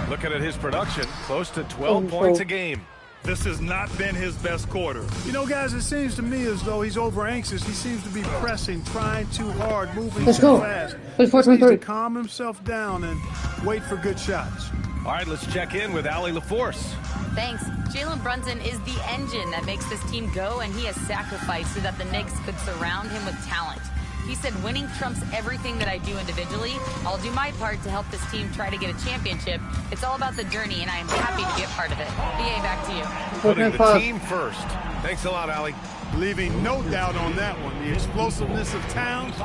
Looking at his production, close to 12 points a game. This has not been his best quarter. You know, guys, it seems to me as though he's over anxious. He seems to be pressing, trying too hard, moving too fast. He needs to calm himself down and wait for good shots. All right, let's check in with Allie LaForce. Thanks. Jalen Brunson is the engine that makes this team go, and he has sacrificed so that the Knicks could surround him with talent. He said, winning trumps everything that I do individually. I'll do my part to help this team try to get a championship. It's all about the journey, and I am happy to be a part of it. BA, back to you. Putting the team first. Thanks a lot, Allie. Leaving no doubt on that one. The explosiveness of Towns,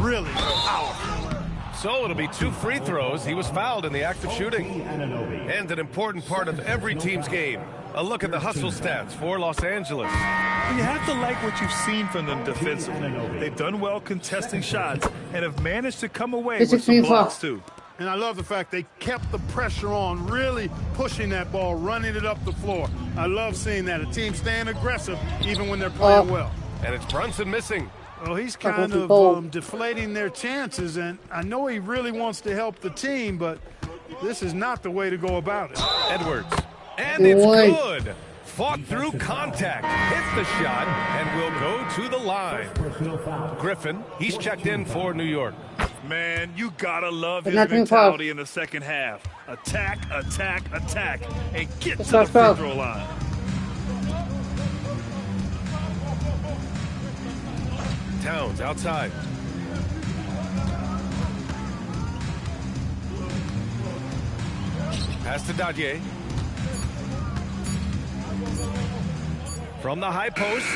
really powerful. So it'll be 2 free throws. He was fouled in the act of shooting. And an important part of every team's game. A look at the hustle stats for Los Angeles. You have to like what you've seen from them defensively. They've done well contesting shots and have managed to come away with some blocks, too. And I love the fact they kept the pressure on, really pushing that ball, running it up the floor. I love seeing that. A team staying aggressive even when they're playing well. And it's Brunson missing. Well, he's kind of deflating their chances, and I know he really wants to help the team, but this is not the way to go about it. Edwards. And it's good. Fought through contact, hit the shot, and will go to the line. Griffin, he's checked in for New York. Man, you gotta love his mentality in the second half. Attack, attack, attack, and get to the free throw line. Towns outside. Pass to Dadier. From the high post.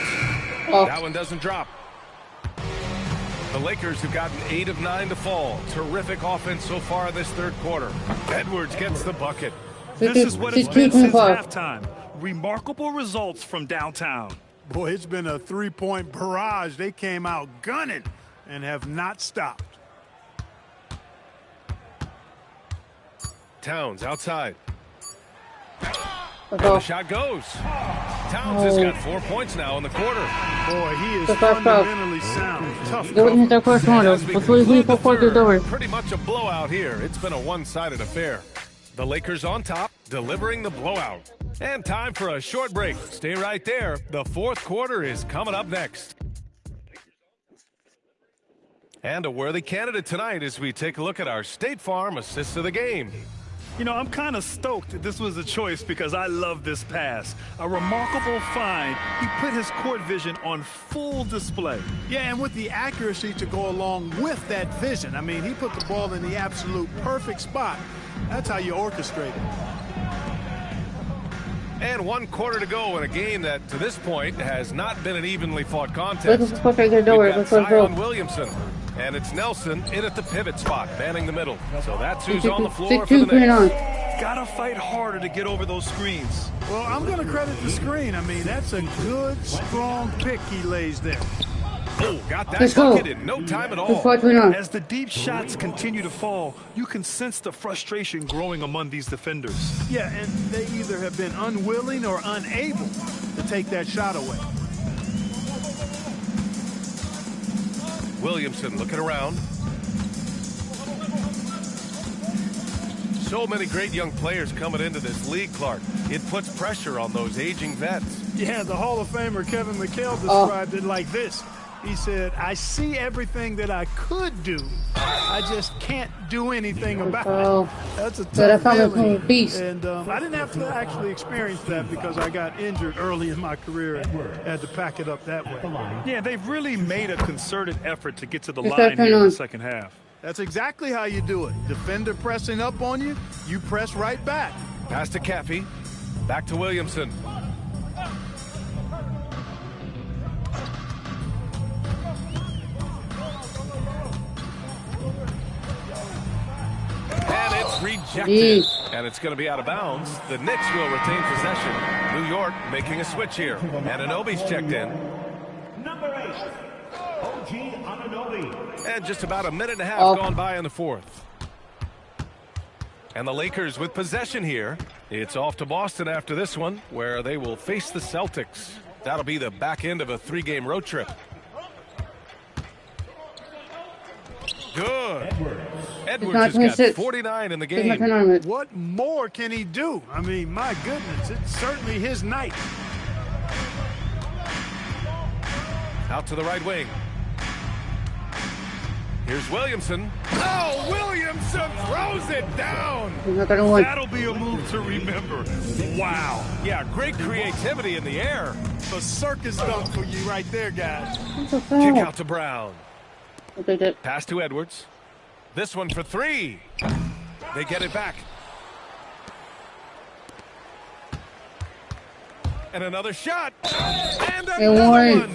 That one doesn't drop. The Lakers have gotten 8 of 9 to fall. Terrific offense so far this third quarter. Edwards gets the bucket. This is what it's been since halftime. Remarkable results from downtown. Boy, it's been a three-point barrage. They came out gunning and have not stopped. Towns outside. And the shot goes. Towns has got 4 points now in the quarter. Boy, he is fundamentally sound. Tough. Pretty much a blowout here. It's been a one-sided affair. The Lakers on top, delivering the blowout. And time for a short break. Stay right there. The fourth quarter is coming up next. And a worthy candidate tonight as we take a look at our State Farm Assist of the Game. You know, I'm kind of stoked this was a choice because I love this pass. A remarkable find. He put his court vision on full display. Yeah, and with the accuracy to go along with that vision. I mean, he put the ball in the absolute perfect spot. That's how you orchestrate it. And 1 quarter to go in a game that, to this point, has not been an evenly fought contest. We've got Zion Williamson, and it's Nelson in at the pivot spot, manning the middle. So that's who's on the floor for the Knicks. Gotta fight harder to get over those screens. Well, I'm going to credit the screen. I mean, that's a good, strong pick he lays there. Oh, got that bucket in no time at all. As the deep shots continue to fall, you can sense the frustration growing among these defenders. Yeah, and they either have been unwilling or unable to take that shot away. Williamson looking around. So many great young players coming into this league, Clark. It puts pressure on those aging vets. Yeah, the Hall of Famer Kevin McHale described it like this. He said, I see everything that I could do. I just can't do anything about it. That's a tough feeling. And I didn't have to actually experience that because I got injured early in my career and had to pack it up that way. Yeah, they've really made a concerted effort to get to the line here in the second half. That's exactly how you do it. Defender pressing up on you, you press right back. Pass to Caffey. Back to Williamson. rejected. And it's going to be out of bounds. The Knicks will retain possession. New York making a switch here. Anunoby's checked in. Number 8, OG Anunoby. And just about a minute and a half gone by in the fourth. And the Lakers with possession here. It's off to Boston after this one, where they will face the Celtics. That'll be the back end of a 3-game road trip. Good. Edwards has got 49 in the game. What more can he do? I mean, my goodness, it's certainly his night. Out to the right wing. Here's Williamson. Oh, Williamson throws it down. That'll be a move to remember. Wow. Yeah, great creativity in the air. A circus dunk for you right there, guys. Kick out to Brown. Pass to Edwards. This one for 3. They get it back. And another shot. And another one.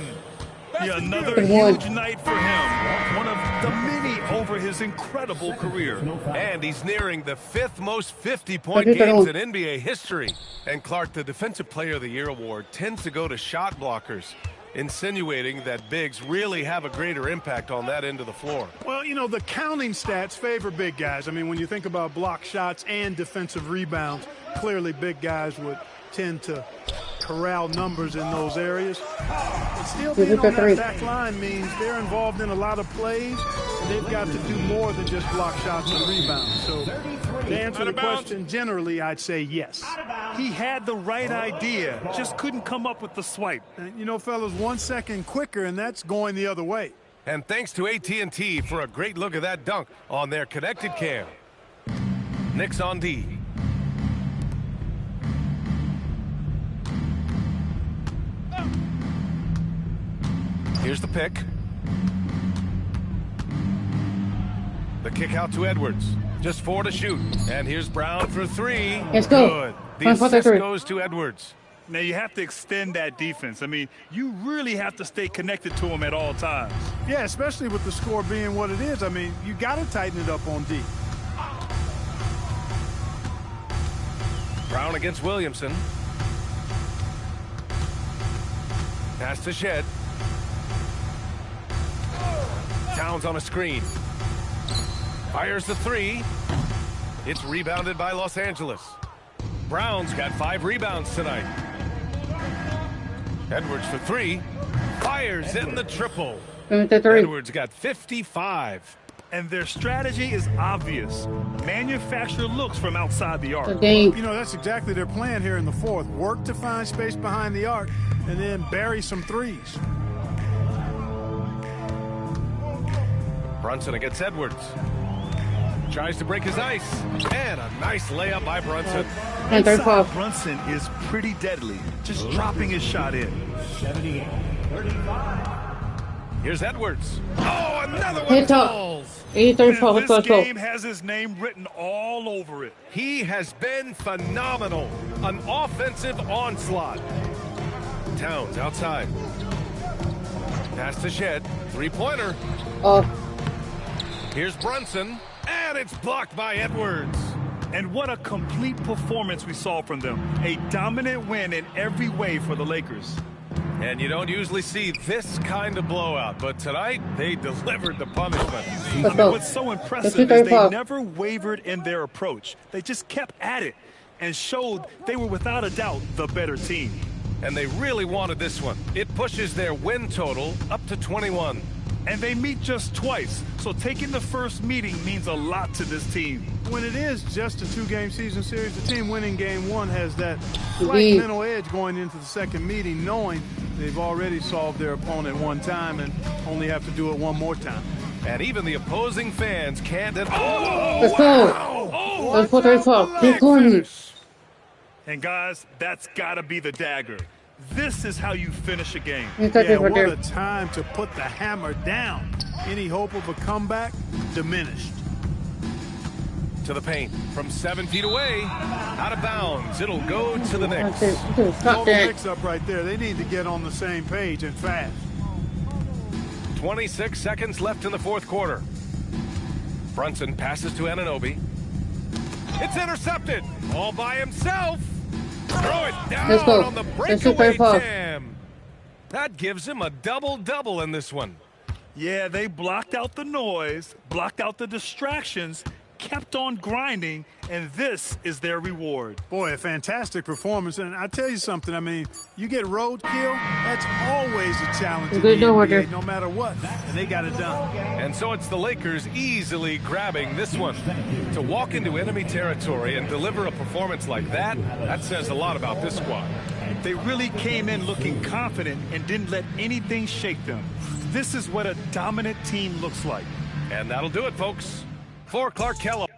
Yeah, another huge night for him. One of the many over his incredible career. And he's nearing the 5th most 50-point games in NBA history. And Clark, the Defensive Player of the Year award tends to go to shot blockers, insinuating that bigs really have a greater impact on that end of the floor. Well, you know, the counting stats favor big guys. I mean, when you think about block shots and defensive rebounds, clearly big guys would tend to corral numbers in those areas. But still being on that back line means they're involved in a lot of plays, and they've got to do more than just block shots and rebounds. So to answer the question, generally, I'd say yes. He had the right idea, just couldn't come up with the swipe. And, you know, fellas, 1 second quicker, and that's going the other way. And thanks to AT&T for a great look at that dunk on their connected cam. Knicks on D. Here's the pick. The kick out to Edwards. Just 4 to shoot. And here's Brown for 3. Let's go. Good. The assist goes to Edwards. Now you have to extend that defense. I mean, you really have to stay connected to him at all times. Yeah, especially with the score being what it is. I mean, you got to tighten it up on D. Brown against Williamson. Pass to Shed. Towns on a screen. Fires the 3. It's rebounded by Los Angeles. Brown's got 5 rebounds tonight. Edwards for 3. Fires in the triple. Edwards got 55. And their strategy is obvious. Manufacture looks from outside the arc. You know, that's exactly their plan here in the fourth. Work to find space behind the arc and then bury some threes. Brunson against Edwards. Tries to break his ice. And a nice layup by Brunson. Inside, Brunson is pretty deadly. Just dropping his shot in. 78-35. Here's Edwards. Oh, another one falls. This game has his name written all over it. He has been phenomenal. An offensive onslaught. Towns outside. Pass to Shed. 3-pointer. Here's Brunson. And it's blocked by Edwards. And what a complete performance we saw from them. A dominant win in every way for the Lakers. And you don't usually see this kind of blowout, but tonight they delivered the punishment. I mean, what's so impressive is they never wavered in their approach. They just kept at it and showed they were without a doubt the better team. And they really wanted this one. It pushes their win total up to 21. And they meet just twice, so taking the first meeting means a lot to this team. When it is just a 2-game season series, the team winning game 1 has that slight mental edge going into the second meeting, knowing they've already solved their opponent one time and only have to do it one more time. And even the opposing fans can't... Let's go. Let's put our fault. Keep going. And guys, that's got to be the dagger. This is how you finish a game. Yeah, what a time to put the hammer down. Any hope of a comeback diminished. To the paint from 7 feet away, out of bounds. It'll go to the Knicks. Total mix-up right there. They need to get on the same page and fast. 26 seconds left in the fourth quarter. Brunson passes to Anunoby. It's intercepted. All by himself. Throw it down Let's go. on the Let's do breakaway, paper. Tim. That gives him a double-double in this one. Yeah, they blocked out the noise, blocked out the distractions, kept on grinding, and this is their reward. Boy, a fantastic performance. And I tell you something, I mean, you get roadkill, that's always a challenge in the NBA, no matter what. And they got it done. And so it's the Lakers easily grabbing this one. To walk into enemy territory and deliver a performance like that, that says a lot about this squad. They really came in looking confident and didn't let anything shake them. This is what a dominant team looks like. And that'll do it, folks. For Clark Kellogg.